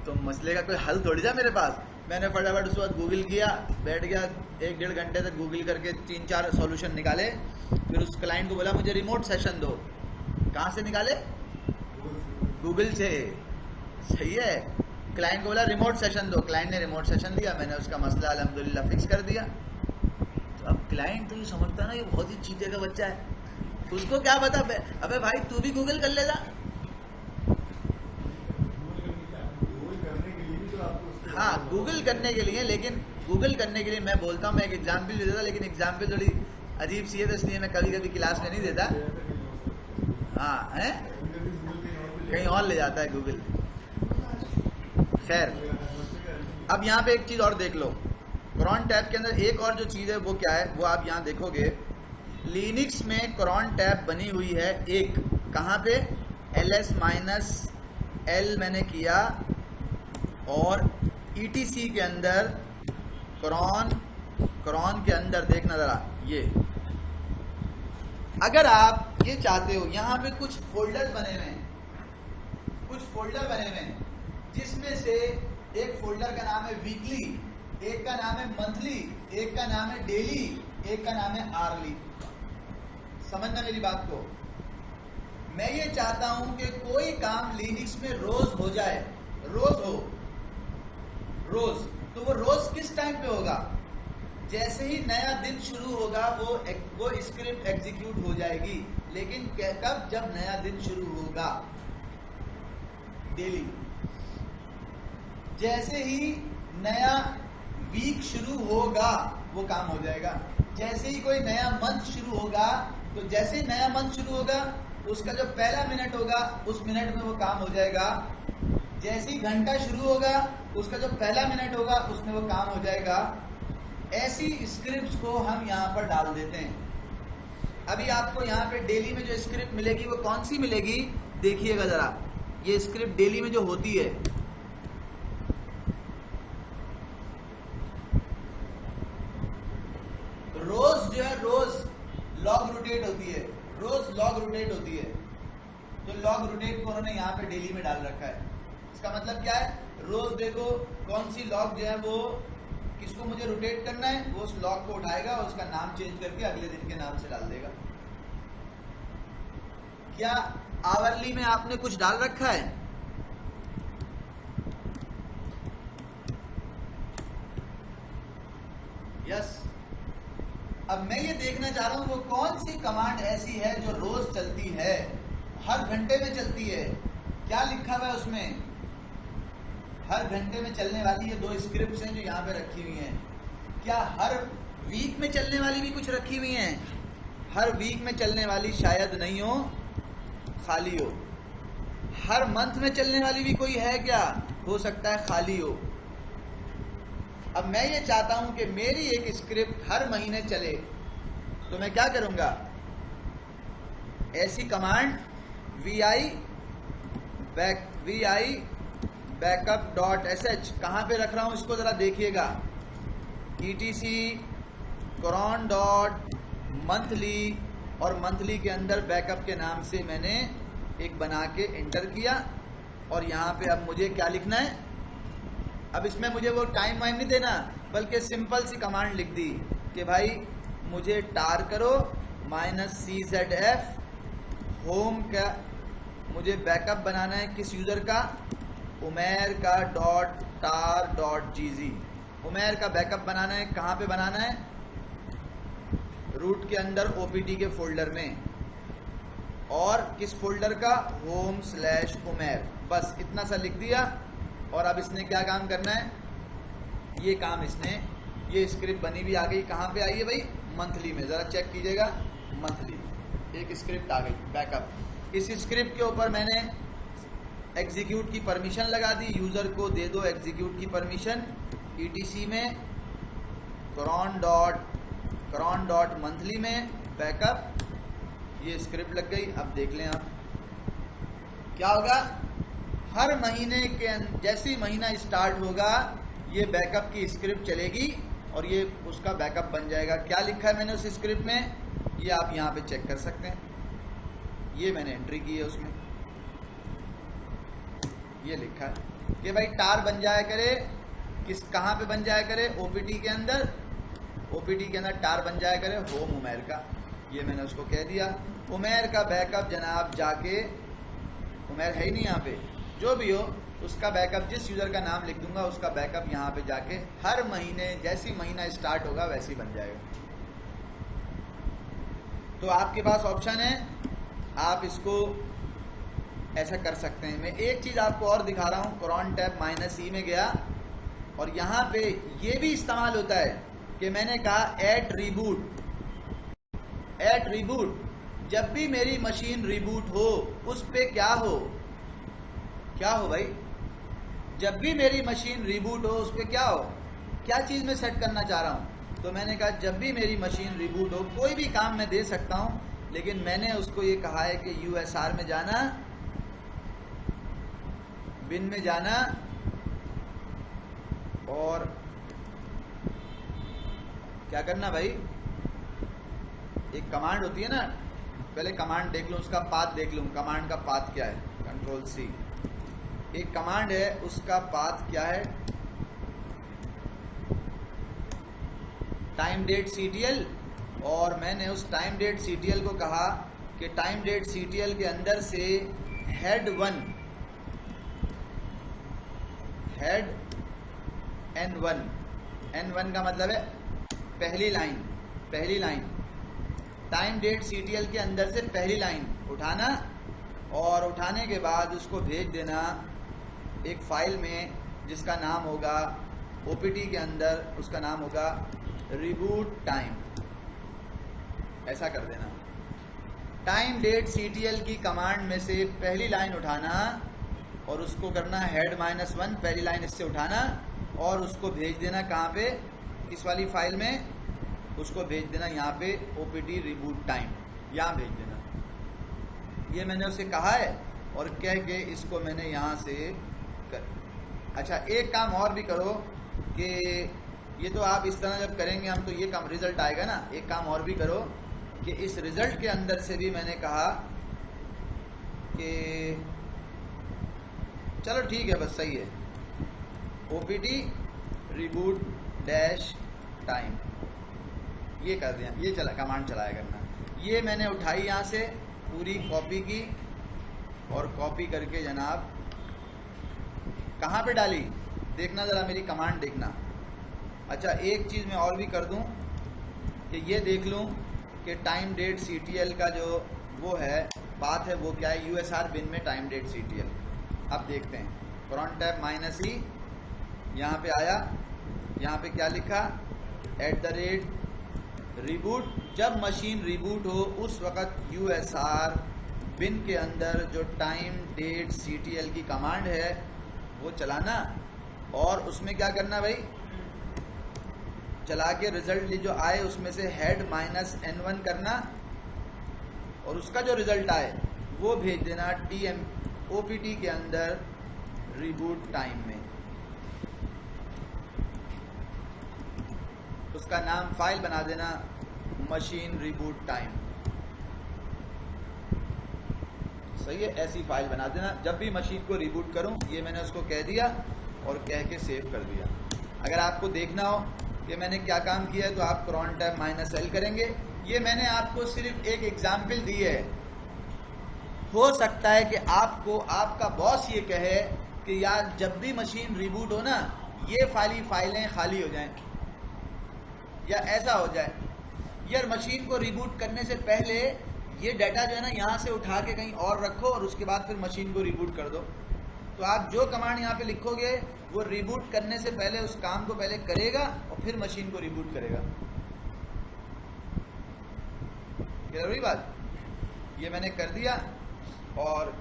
तो मसले का कोई हल थोड़ी था मेरे पास। मैंने फटाफट उस वक्त गूगल किया, बैठ गया 1-1.5 घंटे तक गूगल करके 3-4 सॉल्यूशन निकाले। फिर उस क्लाइंट को बोला मुझे रिमोट सेशन दो। कहाँ से निकाले? गूगल से। सही है, क्लाइंट को बोला रिमोट सेशन दो, क्लाइंट ने रिमोट सेशन दिया, मैंने उसका मसला अल्हम्दुलिल्लाह फिक्स कर दिया। तो अब क्लाइंट तो ये समझता ना ये बहुत ही चीज़े का बच्चा है, उसको क्या पता, अबे भाई तू भी गूगल कर लेगा। हाँ गूगल करने के लिए, लेकिन गूगल करने के लिए मैं बोलता हूँ, मैं एक एग्जाम्पल भी देता, लेकिन एग्जाम्पल थोड़ी अजीब सी है तो इसलिए मैं कभी कभी क्लास में नहीं देता। हाँ है, कहीं और ले जाता है गूगल। खैर, अब यहाँ पे एक चीज़ और देख लो, cron टैब के अंदर एक और जो चीज़ है वो क्या है, वो आप यहाँ देखोगे। लिनक्स में cron टैब बनी हुई है एक, कहाँ पे, ls-l मैंने किया, और etc के अंदर cron के अंदर देखना ज़रा, ये अगर आप ये चाहते हो, यहाँ पे कुछ फोल्डर बने हुए हैं, कुछ फोल्डर बने हुए हैं, जिसमें से एक फोल्डर का नाम है वीकली, एक का नाम है मंथली, एक का नाम है डेली, एक का नाम है आर्ली। समझना मेरी बात को। मैं ये चाहता हूं कि कोई काम लिनक्स में रोज हो जाए, रोज हो, रोज, तो वो रोज किस टाइम पे होगा, जैसे ही नया दिन शुरू होगा वो स्क्रिप्ट एग्जीक्यूट हो जाएगी। लेकिन कब, जब नया दिन शुरू होगा, डेली। जैसे ही नया वीक शुरू होगा वो काम हो जाएगा। जैसे ही कोई नया मंथ शुरू होगा, तो जैसे ही नया मंथ शुरू होगा उसका जो पहला मिनट होगा उस मिनट में वो काम हो जाएगा। जैसे ही घंटा शुरू होगा उसका जो पहला मिनट होगा उसमें वो काम हो जाएगा। ऐसी स्क्रिप्ट्स को हम यहाँ पर डाल देते हैं। अभी आपको यहाँ पे डेली में जो स्क्रिप्ट मिलेगी वो कौन सी मिलेगी, देखिएगा जरा। ये स्क्रिप्ट डेली में जो होती है, रोज जो है, रोज लॉग रोटेट होती है, रोज लॉग रोटेट होती है। तो लॉग रोटेट को उन्होंने यहाँ पे डेली में डाल रखा है। इसका मतलब क्या है, रोज देखो कौन सी लॉग जो है वो किसको मुझे रोटेट करना है, वो उस लॉग को उठाएगा और उसका नाम चेंज करके अगले दिन के नाम से डाल देगा। क्या आवरली में आपने कुछ डाल रखा है? यस। अब मैं ये देखना चाह रहा हूं वो कौन सी कमांड ऐसी है जो रोज चलती है, हर घंटे में चलती है। क्या लिखा हुआ है उसमें? हर घंटे में चलने वाली ये दो स्क्रिप्ट्स हैं जो यहाँ पे रखी हुई हैं। क्या हर वीक में चलने वाली भी कुछ रखी हुई हैं? हर वीक में चलने वाली शायद नहीं हो, खाली हो। हर मंथ में चलने वाली भी कोई है क्या? हो सकता है खाली हो। अब मैं ये चाहता हूं कि मेरी एक स्क्रिप्ट हर महीने चले, तो मैं क्या करूंगा, ऐसी कमांड vi backup.sh कहां पे रख रहा हूं इसको जरा देखिएगा। etc cron.monthly, और मंथली के अंदर बैकअप के नाम से मैंने एक बना के एंटर किया। और यहाँ पे अब मुझे क्या लिखना है, अब इसमें मुझे वो टाइम वाइम नहीं देना, बल्कि सिंपल सी कमांड लिख दी कि भाई मुझे टार करो -czf होम का, मुझे बैकअप बनाना है किस यूज़र का, उमेर का .tar.gz। उमेर का बैकअप बनाना है, कहाँ पे बनाना है, रूट के अंदर opt के फोल्डर में, और किस फोल्डर का, home/umer। बस इतना सा लिख दिया। और अब इसने क्या काम करना है, ये काम इसने, ये स्क्रिप्ट बनी भी आ गई। कहाँ पे आई है भाई, मंथली में। ज़रा चेक कीजिएगा, मंथली एक स्क्रिप्ट आ गई बैकअप। इस स्क्रिप्ट के ऊपर मैंने एग्जीक्यूट की परमिशन लगा दी, यूज़र को दे दो एग्जीक्यूट की परमिशन। etc में cron.monthly में बैकअप, ये स्क्रिप्ट लग गई। अब देख लें आप क्या होगा, हर महीने के जैसे ही महीना स्टार्ट होगा ये बैकअप की स्क्रिप्ट चलेगी और ये उसका बैकअप बन जाएगा। क्या लिखा है मैंने उस स्क्रिप्ट में, ये आप यहाँ पे चेक कर सकते हैं। ये मैंने एंट्री की है उसमें, ये लिखा है कि भाई टार बन जाया करे, किस कहाँ पे बन जाया करे, opt के अंदर, opt के अंदर टार बन जाया करे होम उमेर का। ये मैंने उसको कह दिया। उमेर का बैकअप जनाब जाके, उमेर है ही नहीं यहाँ पे, जो भी हो उसका बैकअप, जिस यूज़र का नाम लिख दूंगा उसका बैकअप यहाँ पे जाके हर महीने जैसी महीना स्टार्ट होगा वैसे ही बन जाएगा। तो आपके पास ऑप्शन है, आप इसको ऐसा कर सकते हैं। मैं एक चीज़ आपको और दिखा रहा हूँ, cron टैब -e में गया और यहाँ पे ये भी इस्तेमाल होता है कि मैंने कहा एट रिबूट, जब भी मेरी मशीन रिबूट हो उस पे क्या हो भाई, जब भी मेरी मशीन रिबूट हो उस पे क्या हो, क्या चीज़ में सेट करना चाह रहा हूँ। तो मैंने कहा जब भी मेरी मशीन रिबूट हो, कोई भी काम मैं दे सकता हूँ, लेकिन मैंने उसको ये कहा है कि यूएसआर में जाना, बिन में जाना, और क्या करना भाई, एक कमांड होती है ना, पहले कमांड देख लूँ, उसका पाथ देख लूँ, कमांड का पाथ क्या है, कंट्रोल सी, एक कमांड है उसका पाथ क्या है, टाइम डेट सीटीएल, और मैंने उस टाइम डेट सीटीएल को कहा कि टाइम डेट सीटीएल के अंदर से हेड N1 का मतलब है पहली लाइन, टाइम डेट सीटीएल के अंदर से पहली लाइन उठाना, और उठाने के बाद उसको भेज देना एक फाइल में जिसका नाम होगा ओपीटी के अंदर, उसका नाम होगा रिबूट टाइम, ऐसा कर देना। टाइम डेट सीटीएल की कमांड में से पहली लाइन उठाना और उसको करना हेड -1, पहली लाइन इससे उठाना और उसको भेज देना कहाँ पे, इस वाली फाइल में, उसको भेज देना यहाँ पे ओपीटी रिबूट टाइम, यहाँ भेज देना। ये मैंने उसे कहा है और कह के इसको मैंने यहाँ से अच्छा, एक काम और भी करो कि ये तो आप इस तरह जब करेंगे हम, तो ये काम रिजल्ट आएगा ना, एक काम और भी करो कि इस रिजल्ट के अंदर से भी मैंने कहा कि चलो ठीक है, बस सही है, ओपीटी रिबूट डैश टाइम, ये कर दिया, ये चला कमांड चलाया करना। ये मैंने उठाई यहाँ से पूरी कॉपी की और कॉपी करके जनाब कहाँ पे डाली, देखना ज़रा मेरी कमांड देखना। अच्छा, एक चीज़ मैं और भी कर दूं कि ये देख लूं कि टाइम डेट सीटीएल का जो वो है पाथ है वो क्या है, यूएसआर बिन में टाइम डेट सीटीएल। अब देखते हैं, फ्रंट टैब -E, यहाँ पे आया, यहाँ पे क्या लिखा, @रिबूट, जब मशीन रिबूट हो उस वक़्त यूएसआर बिन के अंदर जो टाइम डेट सीटीएल की कमांड है वो चलाना, और उसमें क्या करना भाई, चला के रिजल्ट जो आए उसमें से हेड -N1 करना और उसका जो रिजल्ट आए वो भेज देना ओपीटी के अंदर रिबूट टाइम में, उसका नाम फाइल बना देना मशीन रिबूट टाइम, सही है, ऐसी फाइल बना देना। जब भी मशीन को रिबूट करूं, ये मैंने उसको कह दिया और कह के सेव कर दिया। अगर आपको देखना हो कि मैंने क्या काम किया है तो आप क्रॉन टैब -L करेंगे। ये मैंने आपको सिर्फ एक एग्जाम्पल दी है, हो सकता है कि आपको आपका बॉस ये कहे कि यार जब भी मशीन रिबूट हो ना, ये फाइलें खाली हो जाएं, या ऐसा हो जाए यार मशीन को रिबूट करने से पहले ये डाटा जो है ना यहाँ से उठा के कहीं और रखो और उसके बाद फिर मशीन को रिबूट कर दो। तो आप जो कमांड यहाँ पे लिखोगे वो रिबूट करने से पहले उस काम को पहले करेगा और फिर मशीन को रिबूट करेगा। क्लियर हुई बात? ये मैंने कर दिया और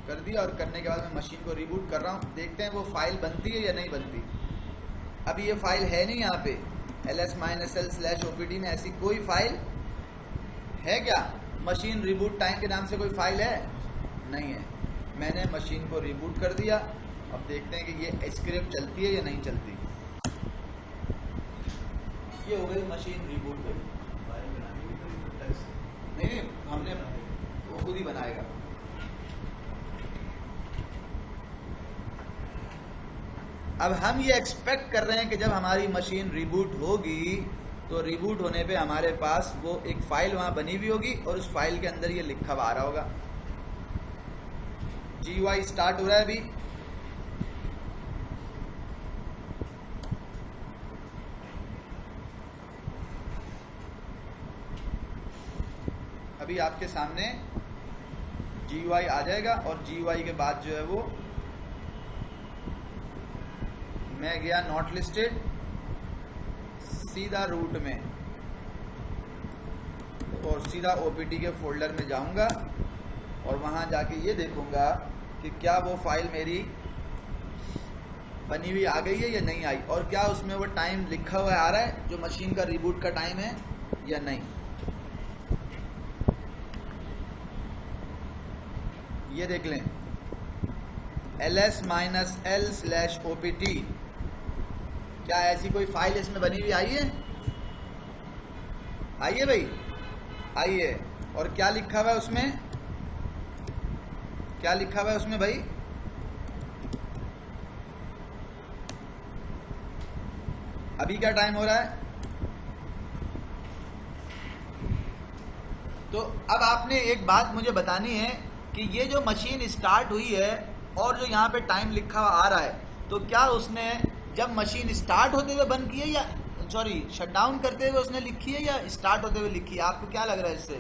करने के बाद मैं मशीन को रिबूट कर रहा हूँ। देखते हैं वो फाइल बनती है या नहीं बनती। अभी ये फाइल है नहीं यहाँ पे ls-l/opt में ऐसी कोई फाइल है क्या? मशीन रिबूट टाइम के नाम से कोई फाइल है? नहीं है। मैंने मशीन को रिबूट कर दिया। अब देखते हैं कि ये स्क्रिप्ट चलती है या नहीं चलती। ये हो गई मशीन रिबूट गई। नहीं, हमने वो खुद ही बनाएगा। अब हम ये एक्सपेक्ट कर रहे हैं कि जब हमारी मशीन रिबूट होगी तो रिबूट होने पे हमारे पास वो एक फाइल वहां बनी हुई होगी और उस फाइल के अंदर ये लिखा हुआ आ रहा होगा। GUI स्टार्ट हो रहा है अभी। अभी आपके सामने GUI आ जाएगा और GUI के बाद जो है वो मैं गया नॉट लिस्टेड, सीधा रूट में और सीधा ओपीटी के फोल्डर में जाऊंगा और वहां जाके ये देखूंगा कि क्या वो फाइल मेरी बनी हुई आ गई है या नहीं आई, और क्या उसमें वो टाइम लिखा हुआ आ रहा है जो मशीन का रिबूट का टाइम है या नहीं। ये देख लें ls-l/opt, क्या ऐसी कोई फाइल इसमें बनी हुई आई है? आई है भाई, आई है। और क्या लिखा हुआ है उसमें, क्या लिखा हुआ है उसमें भाई? अभी क्या टाइम हो रहा है? तो अब आपने एक बात मुझे बतानी है कि ये जो मशीन स्टार्ट हुई है और जो यहाँ पे टाइम लिखा हुआ आ रहा है, तो क्या उसने जब मशीन स्टार्ट होते हुए बंद की है या सॉरी शट डाउन करते हुए उसने लिखी है या स्टार्ट होते हुए लिखी है? आपको क्या लग रहा है इससे?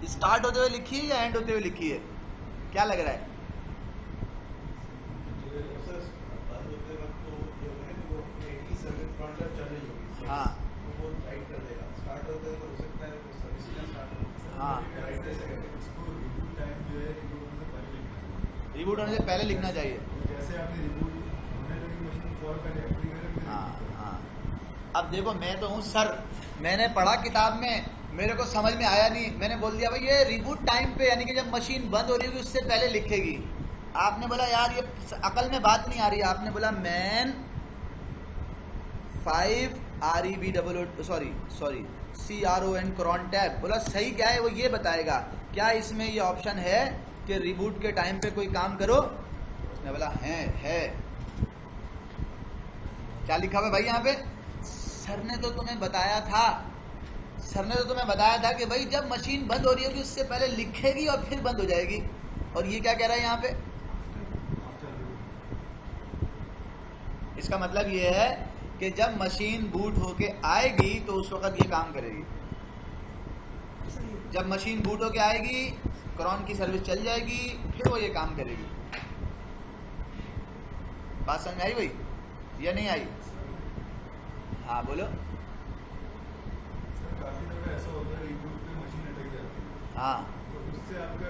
स्टार्ट होते हुए लिखी है या एंड होते हुए लिखी है? क्या लग रहा है? हाँ हाँ, रिबूट होने से पहले लिखना चाहिए। जैसे आपने रिबूट होने लगी मशीन कॉल करें। हाँ हाँ, अब देखो मैं तो हूँ सर, मैंने पढ़ा किताब में, मेरे को समझ में आया नहीं, मैंने बोल दिया भाई ये रिबूट टाइम पे यानी कि जब मशीन बंद हो रही होगी उससे पहले लिखेगी। आपने बोला यार ये अकल में बात नहीं आ रही। आपने बोला man 5 REBOO sorry CRON crontab, बोला सही क्या है वो ये बताएगा। क्या इसमें ये ऑप्शन है कि रिबूट के टाइम पे कोई काम करो? उसने बोला है। क्या लिखा हुआ भाई यहाँ पे? सर ने तो तुम्हें बताया था, सर ने तो तुम्हें बताया था कि भाई जब मशीन बंद हो रही होगी उससे पहले लिखेगी और फिर बंद हो जाएगी। और ये क्या कह रहा है यहाँ पे? इसका मतलब ये है कि जब मशीन बूट होके आएगी तो उस वक्त ये काम करेगी। जब मशीन बूट होके आएगी क्रॉन की सर्विस चल जाएगी, फिर वो ये काम करेगी। बात समझ में आई भाई या नहीं आई? हाँ बोलो। काफी दफा ऐसा होता है रिबूट पे मशीन अटक जाती है। हाँ तो उससे आपका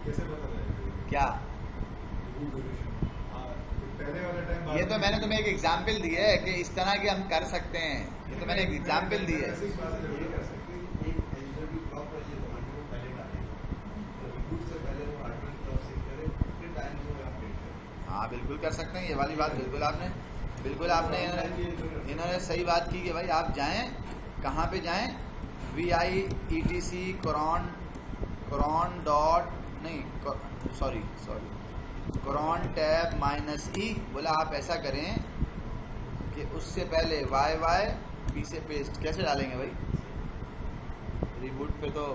कैसे पता लगेगा क्या? Reboot duration. हाँ, तो पहले वाला टाइम ये तो मैंने तुम्हें एक एग्जाम्पल दी है कि इस तरह के हम कर सकते हैं। ये तो मैंने एक एग्जाम्पल दी है। हाँ बिल्कुल कर सकते हैं, ये वाली बात बिल्कुल आपने इन्होंने सही बात की कि भाई आप जाएं, कहाँ पे जाएं? VIETC crontab -E। बोला आप ऐसा करें कि उससे पहले YY से पेस्ट कैसे डालेंगे भाई? रिबूट पे तो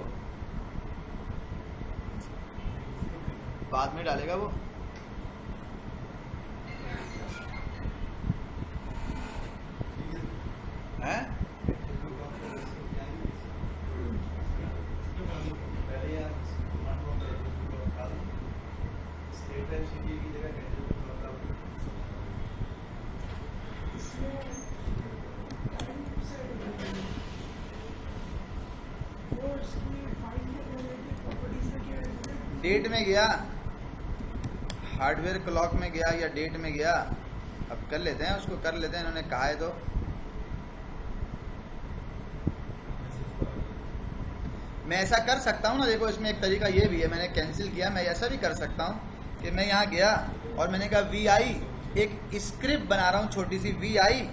बाद में डालेगा वो। हैं? डेट में गया, हार्डवेयर क्लॉक में गया या डेट में गया? अब कर लेते हैं, उसको कर लेते हैं, इन्होंने कहा है तो। मैं ऐसा कर सकता हूँ ना, देखो इसमें एक तरीका ये भी है, मैंने कैंसिल किया, मैं ऐसा भी कर सकता हूँ कि मैं यहाँ गया और मैंने कहा VI, एक स्क्रिप्ट बना रहा हूँ छोटी सी, VI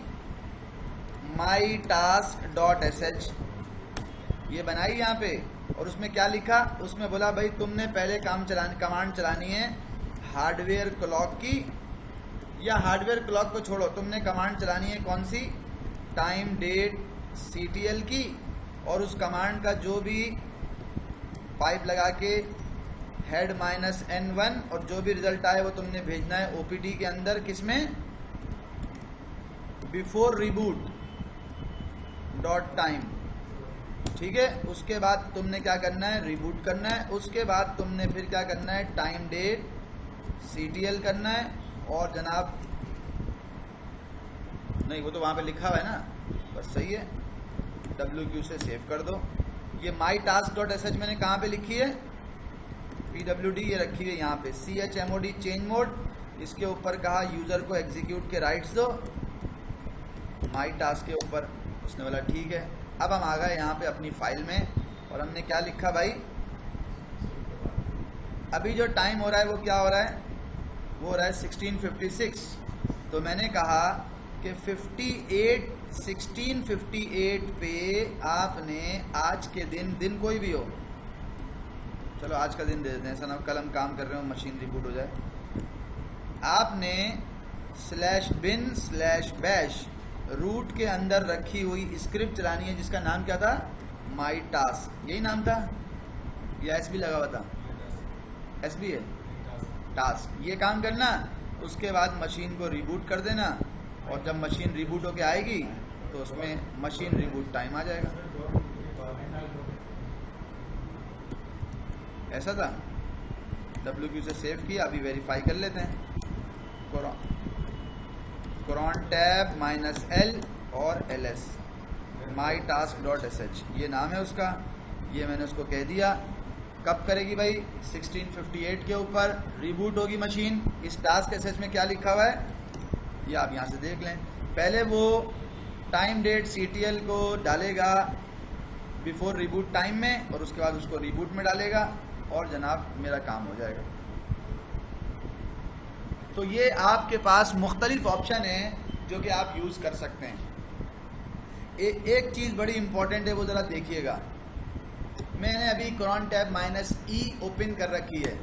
mytask.sh ये बनाई यहाँ पे। और उसमें क्या लिखा? उसमें बोला भाई तुमने पहले कमांड चलानी है हार्डवेयर क्लॉक की, या हार्डवेयर क्लॉक को छोड़ो, तुमने कमांड चलानी है कौन सी? टाइम डेट CTL की। और उस कमांड का जो भी पाइप लगा के हेड -N1 और जो भी रिजल्ट आए वो तुमने भेजना है OPT के अंदर, किसमें? Before reboot .time। ठीक है। उसके बाद तुमने क्या करना है, रिबूट करना है। उसके बाद तुमने फिर क्या करना है, टाइम डेट CTL करना है। और जनाब नहीं, वो तो वहाँ पे लिखा हुआ है ना, बस सही है, WQ से सेव कर दो। ये mytask.sh मैंने कहाँ पे लिखी है, PWD ये रखी है यहाँ पे, CHMOD चेंज मोड, इसके ऊपर कहा यूज़र को एग्जीक्यूट के राइट्स दो, माई टास्क के ऊपर। उसने बोला ठीक है। अब हम आ गए यहाँ पे अपनी फाइल में और हमने क्या लिखा भाई, अभी जो टाइम हो रहा है वो क्या हो रहा है, वो हो रहा है 16:56। तो मैंने कहा कि 16:58 पे आपने आज के दिन कोई भी हो, चलो आज का दिन दे देते हैं, ऐसा ना कल हम काम कर रहे हो मशीन रिबूट हो जाए। आपने /bin/bash रूट के अंदर रखी हुई स्क्रिप्ट चलानी है जिसका नाम क्या था, माई टास्क, यही नाम था या SB लगा हुआ था, SB है, टास्क। ये काम करना, उसके बाद मशीन को रिबूट कर देना और जब मशीन रिबूट होके आएगी तो उसमें मशीन रिबूट टाइम आ जाएगा। ऐसा था, WQ से सेव किया। अभी वेरीफाई कर लेते हैं, cron tab -L और ls mytask.sh ये नाम है उसका। ये मैंने उसको कह दिया। कब करेगी भाई, 16:58 के ऊपर रिबूट होगी मशीन। इस टास्क sh में क्या लिखा हुआ है ये आप यहाँ से देख लें। पहले वो टाइम डेट CTL को डालेगा बिफोर रिबूट टाइम में और उसके बाद उसको रिबूट में डालेगा और जनाब मेरा काम हो जाएगा। तो ये आपके पास मुख्तलिफ ऑप्शन हैं जो कि आप यूज़ कर सकते हैं। एक चीज़ बड़ी इंपॉर्टेंट है, वो ज़रा देखिएगा। मैंने अभी cron tab -E ओपन कर रखी है।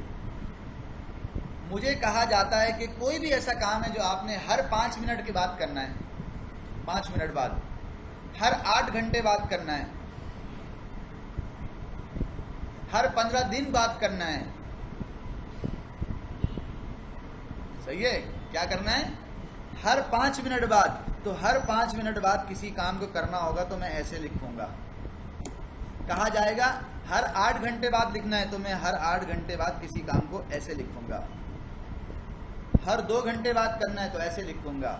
मुझे कहा जाता है कि कोई भी ऐसा काम है जो आपने हर 5 मिनट के बाद करना है, 5 मिनट बाद, हर 8 घंटे बाद करना है, हर 15 दिन बाद करना है। सही है, क्या करना है, हर 5 मिनट बाद। तो हर 5 मिनट बाद किसी काम को करना होगा तो मैं ऐसे लिखूंगा। कहा जाएगा हर 8 घंटे बाद लिखना है तो मैं हर 8 घंटे बाद किसी काम को ऐसे लिखूंगा। हर 2 घंटे बाद करना है तो ऐसे लिखूंगा।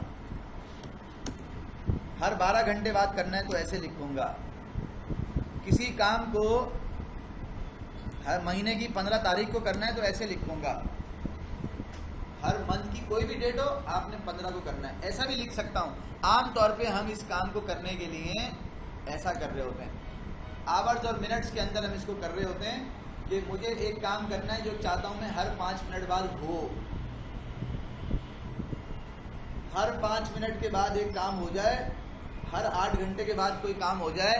हर 12 घंटे बाद करना है तो ऐसे लिखूंगा। किसी काम को हर महीने की 15 तारीख को करना है तो ऐसे लिखूंगा। हर मंथ की कोई भी डेट हो आपने 15 को करना है, ऐसा भी लिख सकता हूँ। आम तौर पे हम इस काम को करने के लिए ऐसा कर रहे होते हैं। आवर्स और मिनट्स के अंदर हम इसको कर रहे होते हैं कि मुझे एक काम करना है जो चाहता हूँ मैं हर 5 मिनट बाद हो। हर 5 मिनट के बाद एक काम हो जाए, हर 8 घंटे के बाद कोई काम हो जाए।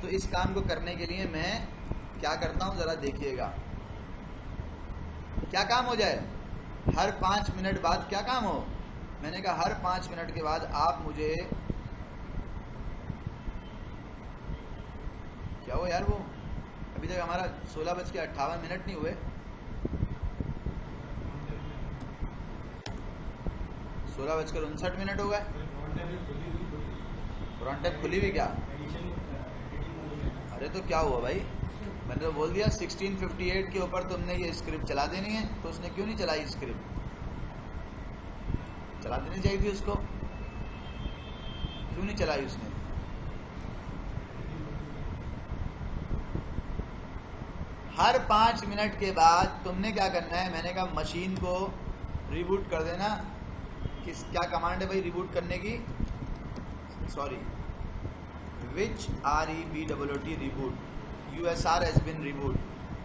तो इस काम को करने के लिए मैं क्या करता हूँ ज़रा देखिएगा। क्या काम हो जाए, हर 5 मिनट बाद क्या काम हो। मैंने कहा हर 5 मिनट के बाद आप मुझे, क्या हो यार, वो अभी तक हमारा 16:58 नहीं हुए। 16:59 हो गए। cron tab खुली भी क्या, अरे तो क्या हुआ भाई, मैंने तो बोल दिया 16:58 के ऊपर तुमने ये स्क्रिप्ट चला देनी है। तो उसने क्यों नहीं चलाई स्क्रिप्ट, चला देनी चाहिए थी उसको, क्यों नहीं चलाई उसने। हर 5 मिनट के बाद तुमने क्या करना है, मैंने कहा मशीन को रिबूट कर देना। क्या कमांड है भाई रिबूट करने की, sorry, which REBOOT reboot, USR has been reboot।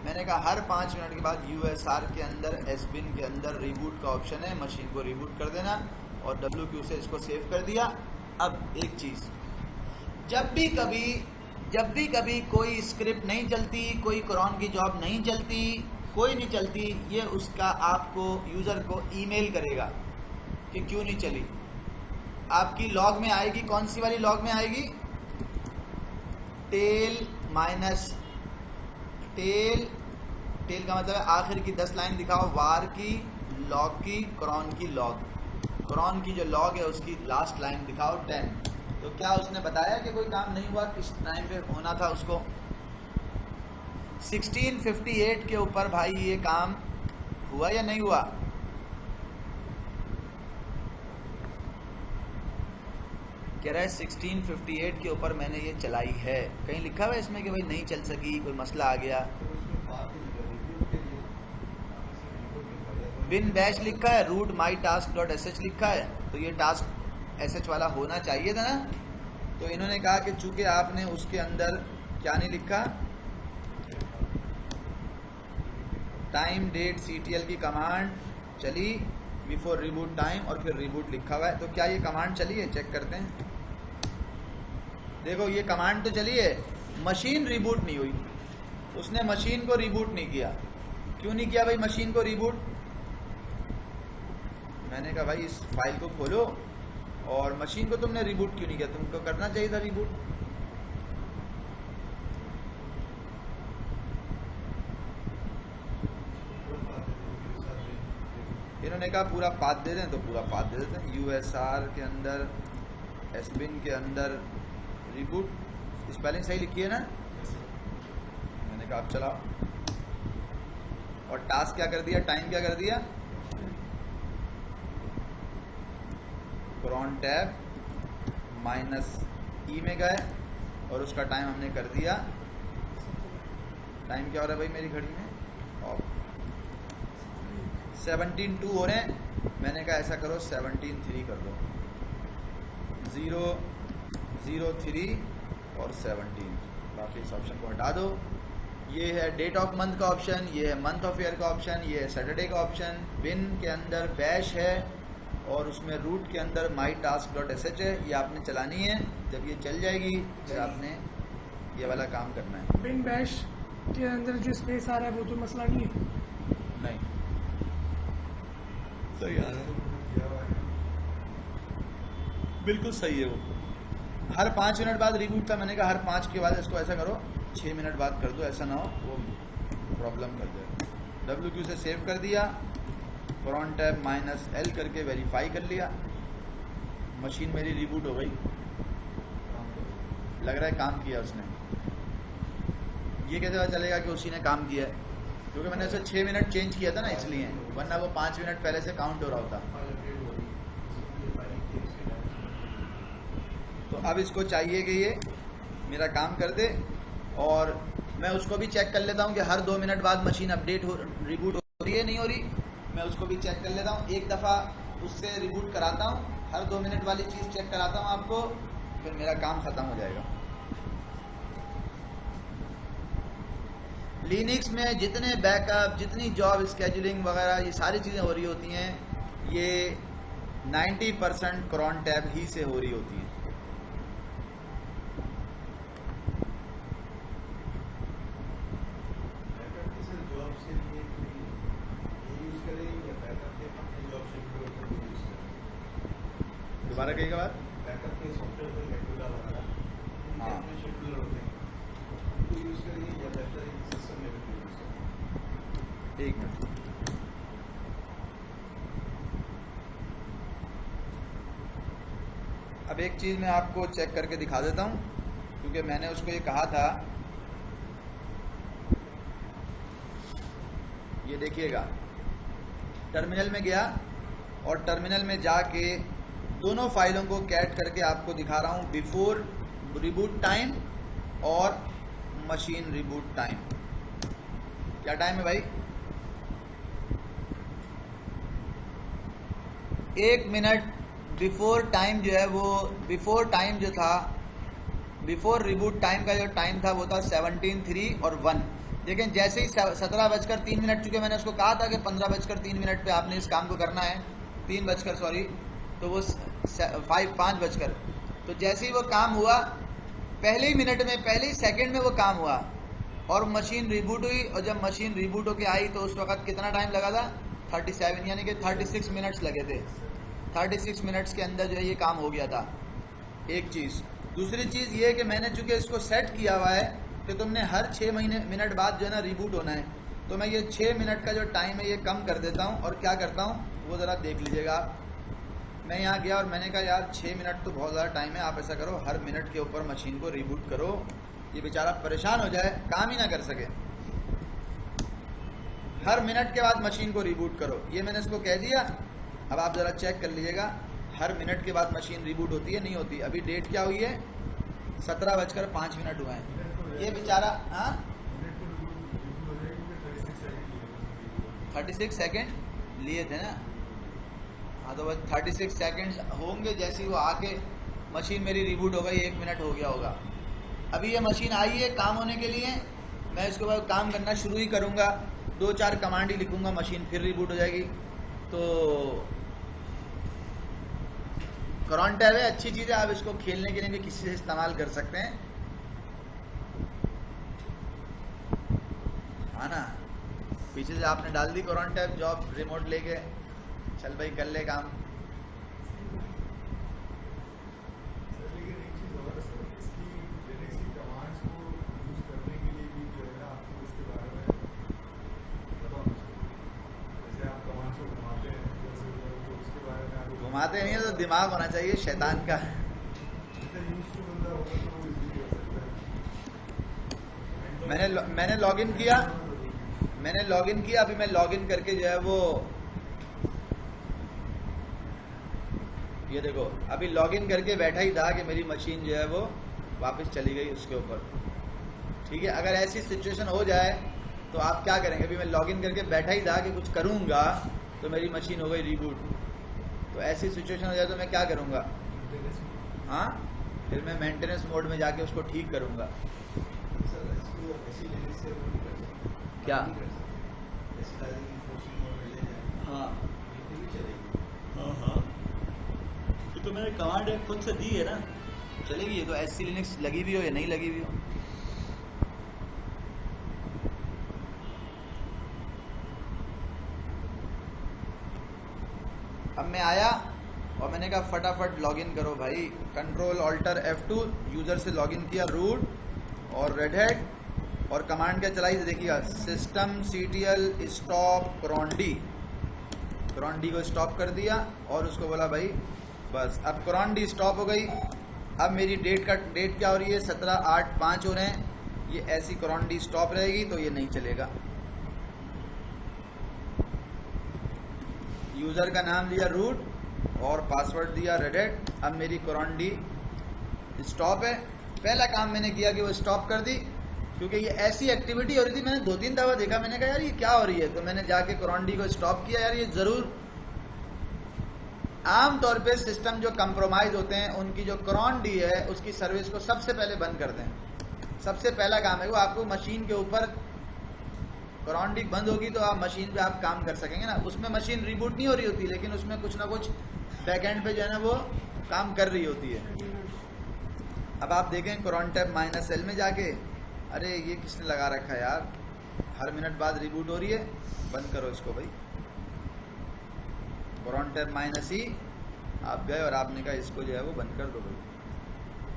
मैंने कहा हर 5 मिनट के बाद USR के अंदर SBIN के अंदर रिबूट का ऑप्शन है, मशीन को रिबूट कर देना और WQ से इसको सेव कर दिया। अब एक चीज़, जब भी कभी कोई स्क्रिप्ट नहीं चलती, कोई cron की जॉब नहीं चलती, कोई नहीं चलती, ये उसका आपको यूज़र को ईमेल करेगा कि क्यों नहीं चली। आपकी लॉग में आएगी, कौन सी वाली लॉग में आएगी, टेल का मतलब है आखिर की 10 लाइन दिखाओ, वार की, लॉग की, cron की लॉग, cron की जो लॉग है उसकी लास्ट लाइन दिखाओ 10। तो क्या उसने बताया कि कोई काम नहीं हुआ, किस टाइम पे होना था उसको? 1658 के ऊपर भाई ये काम हुआ या नहीं हुआ? कह रहा है 1658 के ऊपर मैंने ये चलाई है। कहीं लिखा हुआ है इसमें कि भाई नहीं चल सकी, कोई मसला आ गया? बिन बैश लिखा है, root my task dot S H लिखा है, तो ये टास्क एस एच वाला होना चाहिए था ना। तो इन्होंने कहा कि चूंकि आपने उसके अंदर क्या नहीं लिखा, टाइम डेट CTL की कमांड चली बिफोर रिबूट टाइम और फिर रिबूट लिखा हुआ है, तो क्या ये कमांड चली है? चेक करते हैं। देखो ये कमांड तो चली है, मशीन रिबूट नहीं हुई, उसने मशीन को रिबूट नहीं किया। क्यों नहीं किया भाई मशीन को रिबूट? मैंने कहा भाई इस फाइल को खोलो और मशीन को तुमने रिबूट क्यों नहीं किया? तुमको करना चाहिए था रिबूट। इन्होंने कहा पूरा पाथ दे दें, तो पूरा पाथ दे देते हैं। USR के अंदर एसबिन के अंदर रिबूट, स्पेलिंग सही लिखी है ना? मैंने कहा अब चलाओ। और टास्क क्या कर दिया, टाइम क्या कर दिया? cron टैब -e में गए और उसका टाइम हमने कर दिया। टाइम क्या हो रहा है भाई मेरी घड़ी में? 17:02 हो रहे हैं। मैंने कहा ऐसा करो 17:03 कर दो, 0, 0, 3 और 17। बाकी इस ऑप्शन को हटा दो। ये है डेट ऑफ मंथ का ऑप्शन, ये है मंथ ऑफ ईयर का ऑप्शन, ये है सैटरडे का ऑप्शन। बिन के अंदर बैश है और उसमें रूट के अंदर माई टास्क डॉट एस एच है। ये आपने चलानी है। जब ये चल जाएगी फिर आपने ये वाला काम करना है। बिन बैश के अंदर जो स्पेस आ रहा है वो तो मसला नहीं है? नहीं, सही आ रहा है, बिल्कुल सही है। वो हर 5 मिनट बाद रिबूट था। मैंने कहा हर 5 के बाद इसको ऐसा करो 6 मिनट बाद कर दो, ऐसा ना हो वो प्रॉब्लम कर जाए। WQ से सेव कर दिया, cron टैब -L करके वेरीफाई कर लिया, मशीन मेरी रिबूट हो गई। लग रहा है काम किया उसने। ये कैसे पता चलेगा कि उसी ने काम किया है? क्योंकि मैंने उसे 6 मिनट चेंज किया था ना, इसलिए, वरना वो 5 मिनट पहले से काउंट हो रहा होता। तो अब इसको चाहिए कि ये मेरा काम कर दे, और मैं उसको भी चेक कर लेता हूँ कि हर 2 मिनट बाद मशीन अपडेट हो, रिबूट हो रही है नहीं हो रही। मैं उसको भी चेक कर लेता हूँ, एक दफ़ा उससे रिबूट कराता हूँ, हर 2 मिनट वाली चीज़ चेक कराता हूँ आपको, फिर मेरा काम ख़त्म हो जाएगा। लिनक्स में जितने बैकअप, जितनी जॉब स्केजुलिंग वगैरह ये सारी चीज़ें हो रही होती हैं, ये 90% cron टैब ही से हो रही होती हैं। दोबारा कई बार बैकअप के सॉफ्टवेयर पर रेगुलर वाला हाँ शेड्यूलर होते हैं, तो यूज़ करिए या बेहतर सिस्टम में भी यूज़ करिए। ठीक है। अब एक चीज़ मैं आपको चेक करके दिखा देता हूँ, क्योंकि मैंने उसको ये कहा था। ये देखिएगा, टर्मिनल में गया और टर्मिनल में जाके दोनों फाइलों को कैट करके आपको दिखा रहा हूँ, बिफोर रिबूट टाइम और मशीन रिबूट टाइम। क्या टाइम है भाई? 1 मिनट बिफोर टाइम जो है वो, बिफोर टाइम जो था, बिफोर रिबूट टाइम का जो टाइम था वो था 17:03 और 1। लेकिन जैसे ही 17:03, चूँकि मैंने उसको कहा था कि 15:03 पे आपने इस काम को करना है, 3 बजकर सॉरी, तो वो 5 बजकर, तो जैसे ही वो काम हुआ, पहले ही मिनट में, पहले ही सेकंड में वो काम हुआ और मशीन रिबूट हुई। और जब मशीन रिबूट होके आई तो उस वक्त कितना टाइम लगा था? 37, यानी कि 36 मिनट्स लगे थे। 36 मिनट्स के अंदर जो है ये काम हो गया था। एक चीज़। दूसरी चीज़ ये है कि मैंने चूँकि इसको सेट किया हुआ है कि तुमने हर 6 मिनट बाद जो है ना रिबूट होना है, तो मैं ये 6 मिनट का जो टाइम है ये कम कर देता हूँ और क्या करता हूँ वो ज़रा देख लीजिएगा आप। मैं यहाँ गया और मैंने कहा यार 6 मिनट तो बहुत ज़्यादा टाइम है, आप ऐसा करो हर मिनट के ऊपर मशीन को रिबूट करो, ये बेचारा परेशान हो जाए, काम ही ना कर सके। हर मिनट के बाद मशीन को रिबूट करो, ये मैंने इसको कह दिया। अब आप ज़रा चेक कर लीजिएगा हर मिनट के बाद मशीन रिबूट होती है नहीं होती। अभी डेट क्या हुई है, 17:05 हुआ है। ये बेचारा 36 सेकेंड लिए थे ना, हाँ तो बस 36 सेकेंड होंगे, जैसे ही वो आके मशीन मेरी रिबूट हो गई 1 मिनट हो गया होगा। अभी ये मशीन आई है काम होने के लिए, मैं इसके बाद काम करना शुरू ही करूँगा, 2-4 कमांड ही लिखूँगा, मशीन फिर रिबूट हो जाएगी। तो कॉरन टैब है, अच्छी चीज़ है, आप इसको खेलने के लिए भी किसी से इस्तेमाल कर सकते हैं, हाँ ना। पीछे से आपने डाल दी कॉरन टैब, जॉब रिमोट लेके, चल भाई कर ले काम। घुमाते नहीं है तो दिमाग होना चाहिए शैतान का। मैंने लॉगिन किया, अभी मैं लॉगिन करके जो है वो ये देखो अभी लॉगिन करके बैठा ही था कि मेरी मशीन जो है वो वापस चली गई उसके ऊपर। ठीक है, अगर ऐसी सिचुएशन हो जाए तो आप क्या करेंगे? अभी मैं लॉगिन करके बैठा ही था कि कुछ करूँगा तो मेरी मशीन हो गई रिबूट। तो ऐसी सिचुएशन हो जाए तो मैं क्या करूँगा? हाँ, फिर मैं मेंटेनेंस मोड में जाके उसको ठीक करूँगा। क्या? हाँ हाँ, ये तो मैंने कमांड खुद से दी है ना, चलेगी। ये तो SC लिनक्स लगी भी हो या नहीं लगी भी हो। अब मैं आया और मैंने कहा फटाफट लॉगिन करो भाई, Ctrl+Alt+F2 यूज़र से लॉगिन किया, रूट और रेड हैट, और कमांड क्या चलाई देखिएगा, systemctl stop cron d को स्टॉप कर दिया और उसको बोला भाई बस अब cron d स्टॉप हो गई। अब मेरी डेट क्या हो रही है, 17/8/5 हो रहे हैं, ये ऐसी cron d स्टॉप रहेगी तो ये नहीं चलेगा। यूज़र का नाम दिया रूट और पासवर्ड दिया रेडेट। अब मेरी cron d स्टॉप है। पहला काम मैंने किया कि वो स्टॉप कर दी, क्योंकि ये ऐसी एक्टिविटी हो रही थी, मैंने 2-3 दफ़ा देखा, मैंने कहा यार ये क्या हो रही है, तो मैंने जाके cron d को स्टॉप किया। यार ये ज़रूर आम तौर पे सिस्टम जो कंप्रोमाइज़ होते हैं उनकी जो cron d है उसकी सर्विस को सबसे पहले बंद कर दें। सबसे पहला काम है वो आपको मशीन के ऊपर cron d बंद होगी तो आप मशीन पे आप काम कर सकेंगे ना। उसमें मशीन रिबूट नहीं हो रही होती, लेकिन उसमें कुछ ना कुछ बैकएंड पे जो है ना वो काम कर रही होती है। अब आप देखें cron टैब -L में जाके, अरे ये किसने लगा रखा है यार, हर मिनट बाद रिबूट हो रही है, बंद करो इसको भाई। cron टैब -E आप गए और आपने कहा इसको जो है वो बंद कर दो भाई,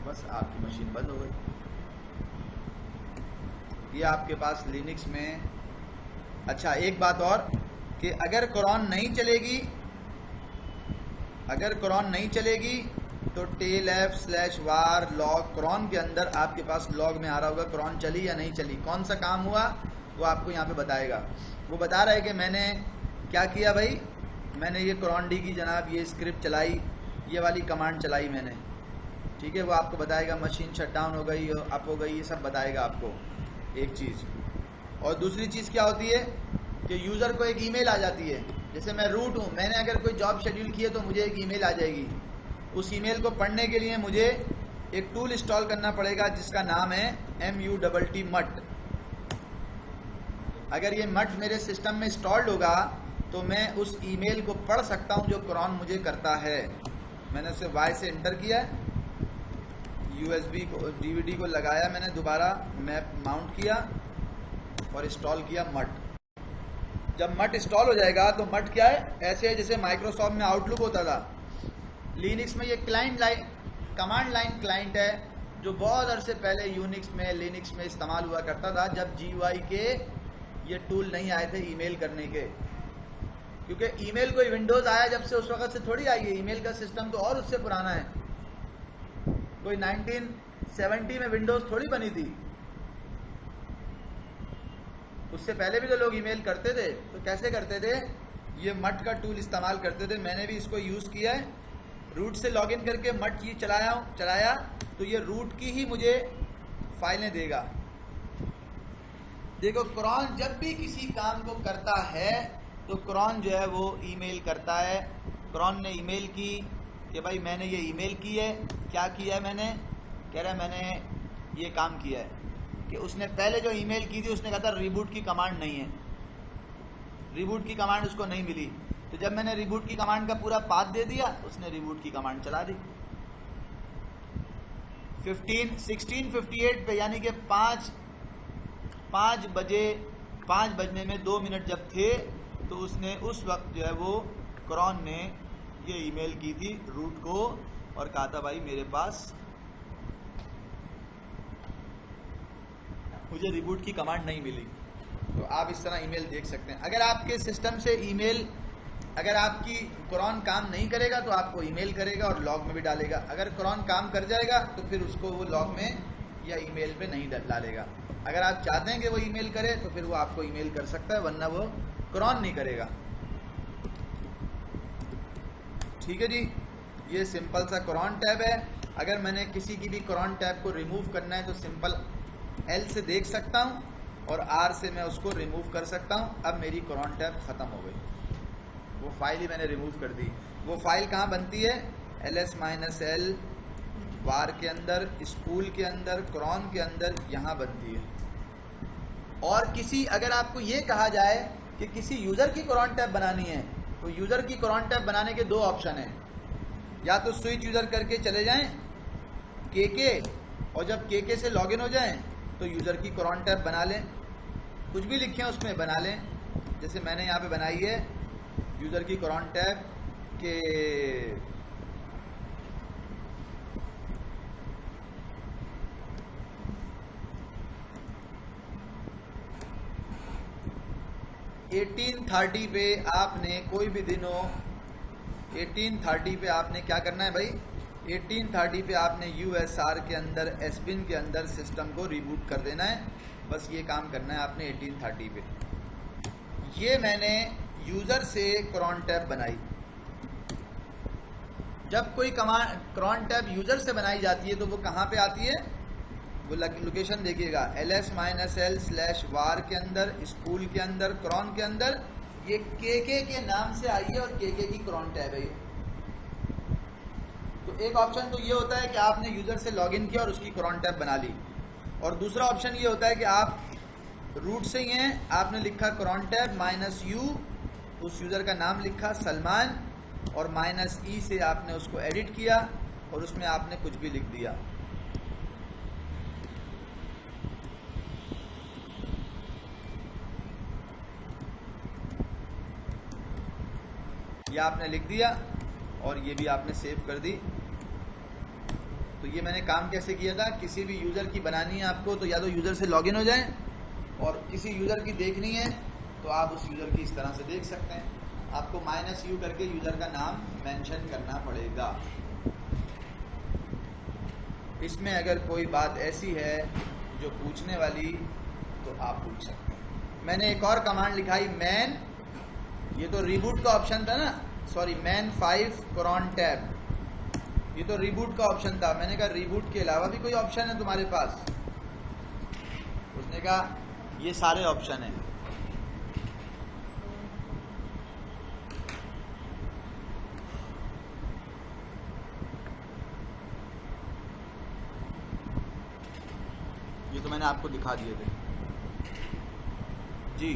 बस आपकी मशीन बंद हो गई। ये आपके पास लिनक्स में। अच्छा एक बात और कि अगर cron नहीं चलेगी तो tailf/var log cron के अंदर आपके पास लॉग में आ रहा होगा cron चली या नहीं चली, कौन सा काम हुआ वो आपको यहाँ पे बताएगा। वो बता रहा है कि मैंने क्या किया भाई, मैंने ये cron d की जनाब ये स्क्रिप्ट चलाई, ये वाली कमांड चलाई मैंने, ठीक है। वो आपको बताएगा मशीन शटडाउन हो गई, अप हो गई, ये सब बताएगा आपको एक चीज़। और दूसरी चीज़ क्या होती है कि यूज़र को एक ईमेल आ जाती है, जैसे मैं रूट हूँ, मैंने अगर कोई जॉब शेड्यूल की है तो मुझे एक ईमेल आ जाएगी। उस ईमेल को पढ़ने के लिए मुझे एक टूल इंस्टॉल करना पड़ेगा जिसका नाम है MUTT। अगर ये मट मेरे सिस्टम में इंस्टॉल्ड होगा तो मैं उस ईमेल को पढ़ सकता हूँ जो cron मुझे करता है। मैंने उसे Y से एंटर किया, USB को DVD को लगाया, मैंने दोबारा मैप माउंट किया और इंस्टॉल किया मट। जब मट इंस्टॉल हो जाएगा तो मट क्या है, ऐसे है जैसे माइक्रोसॉफ्ट में आउटलुक होता था, लिनक्स में ये कमांड लाइन क्लाइंट है जो बहुत अरसे पहले यूनिक्स में लिनक्स में इस्तेमाल हुआ करता था, जब GUI के ये टूल नहीं आए थे ईमेल करने के। क्योंकि ईमेल कोई विंडोज आया जब से उस वक्त से थोड़ी आई है, ईमेल का सिस्टम तो और उससे पुराना है। कोई 1970 में विंडोज थोड़ी बनी थी, उससे पहले भी तो लोग ईमेल करते थे। तो कैसे करते थे? ये मट का टूल इस्तेमाल करते थे। मैंने भी इसको यूज़ किया है। रूट से लॉगिन करके मट ये चलाया तो ये रूट की ही मुझे फाइलें देगा। देखो, क्रॉन जब भी किसी काम को करता है तो क्रॉन जो है वो ईमेल करता है। क्रॉन ने ईमेल की कि भाई मैंने ये ईमेल की है, क्या किया है मैंने, कह रहा है मैंने ये काम किया है। कि उसने पहले जो ईमेल की थी उसने कहा था रिबूट की कमांड नहीं है, रिबूट की कमांड उसको नहीं मिली। तो जब मैंने रिबूट की कमांड का पूरा पाथ दे दिया, उसने रिबूट की कमांड चला दी। 1658 पे, यानी कि 5 बजने में 2 मिनट जब थे, तो उसने उस वक्त जो है वो क्रॉन ने ये ईमेल की थी रूट को और कहा था भाई मेरे पास मुझे रिबूट की कमांड नहीं मिली। तो आप इस तरह ईमेल देख सकते हैं। अगर आपके सिस्टम से ईमेल, अगर आपकी क्रॉन काम नहीं करेगा तो आपको ईमेल करेगा और लॉग में भी डालेगा। अगर क्रॉन काम कर जाएगा तो फिर उसको वो लॉग में या ईमेल पे नहीं डालेगा। अगर आप चाहते हैं कि वो ईमेल करे तो फिर वो आपको ईमेल कर सकता है, वरना वो क्रॉन नहीं करेगा। ठीक है जी, ये सिंपल सा क्रॉन टैब है। अगर मैंने किसी की भी क्रॉन टैब को रिमूव करना है तो सिंपल L से देख सकता हूँ और R से मैं उसको रिमूव कर सकता हूँ। अब मेरी क्रॉन टैब ख़त्म हो गई, वो फाइल ही मैंने रिमूव कर दी। वो फाइल कहाँ बनती है? ls-l var के अंदर, स्पूल के अंदर, क्रॉन के अंदर, यहाँ बनती है। और किसी, अगर आपको ये कहा जाए कि किसी यूज़र की क्रॉन टैब बनानी है तो यूज़र की क्रॉन टैब बनाने के 2 ऑप्शन हैं। या तो स्विच यूज़र करके चले जाएं KK, और जब KK से लॉगिन हो जाएं तो यूज़र की क्रॉन टैब बना लें, कुछ भी लिखें उसमें बना लें। जैसे मैंने यहाँ पे बनाई है यूज़र की क्रॉन टैब के 1830 पे आपने कोई भी दिन हो, 1830 पे आपने क्या करना है भाई? 1830 पे आपने USR के अंदर, एसबिन के अंदर सिस्टम को रिबूट कर देना है। बस ये काम करना है आपने 1830 पे। ये मैंने यूज़र से क्रॉन टैब बनाई। जब कोई क्रॉन टैब यूज़र से बनाई जाती है तो वो कहाँ पे आती है? वो लोकेशन देखिएगा, ls-l/var के अंदर, स्पूल के अंदर, क्रॉन के अंदर। ये KK के नाम से आई है और KK की क्रॉन टैब है ये। तो एक ऑप्शन तो ये होता है कि आपने यूज़र से लॉगिन किया और उसकी क्रॉन टैब बना ली, और दूसरा ऑप्शन ये होता है कि आप रूट से ही हैं, आपने लिखा क्रॉन टैब -u, उस यूज़र का नाम लिखा सलमान, और -e से आपने उसको एडिट किया और उसमें आपने कुछ भी लिख दिया। ये आपने लिख दिया और ये भी आपने सेव कर दी। तो ये मैंने काम कैसे किया था? किसी भी यूज़र की बनानी है आपको तो या तो यूज़र से लॉगिन हो जाएं, और किसी यूज़र की देखनी है तो आप उस यूज़र की इस तरह से देख सकते हैं। आपको -u करके यूज़र का नाम मेंशन करना पड़ेगा। इसमें अगर कोई बात ऐसी है जो पूछने वाली तो आप पूछ सकते हैं। मैंने एक और कमांड लिखाई मैन, ये तो रिबूट का ऑप्शन था ना, सॉरी, मैन 5 क्रॉन टैब, ये तो रिबूट का ऑप्शन था। मैंने कहा रिबूट के अलावा भी कोई ऑप्शन है तुम्हारे पास? उसने कहा ये सारे ऑप्शन हैं। ये तो मैंने आपको दिखा दिए थे जी।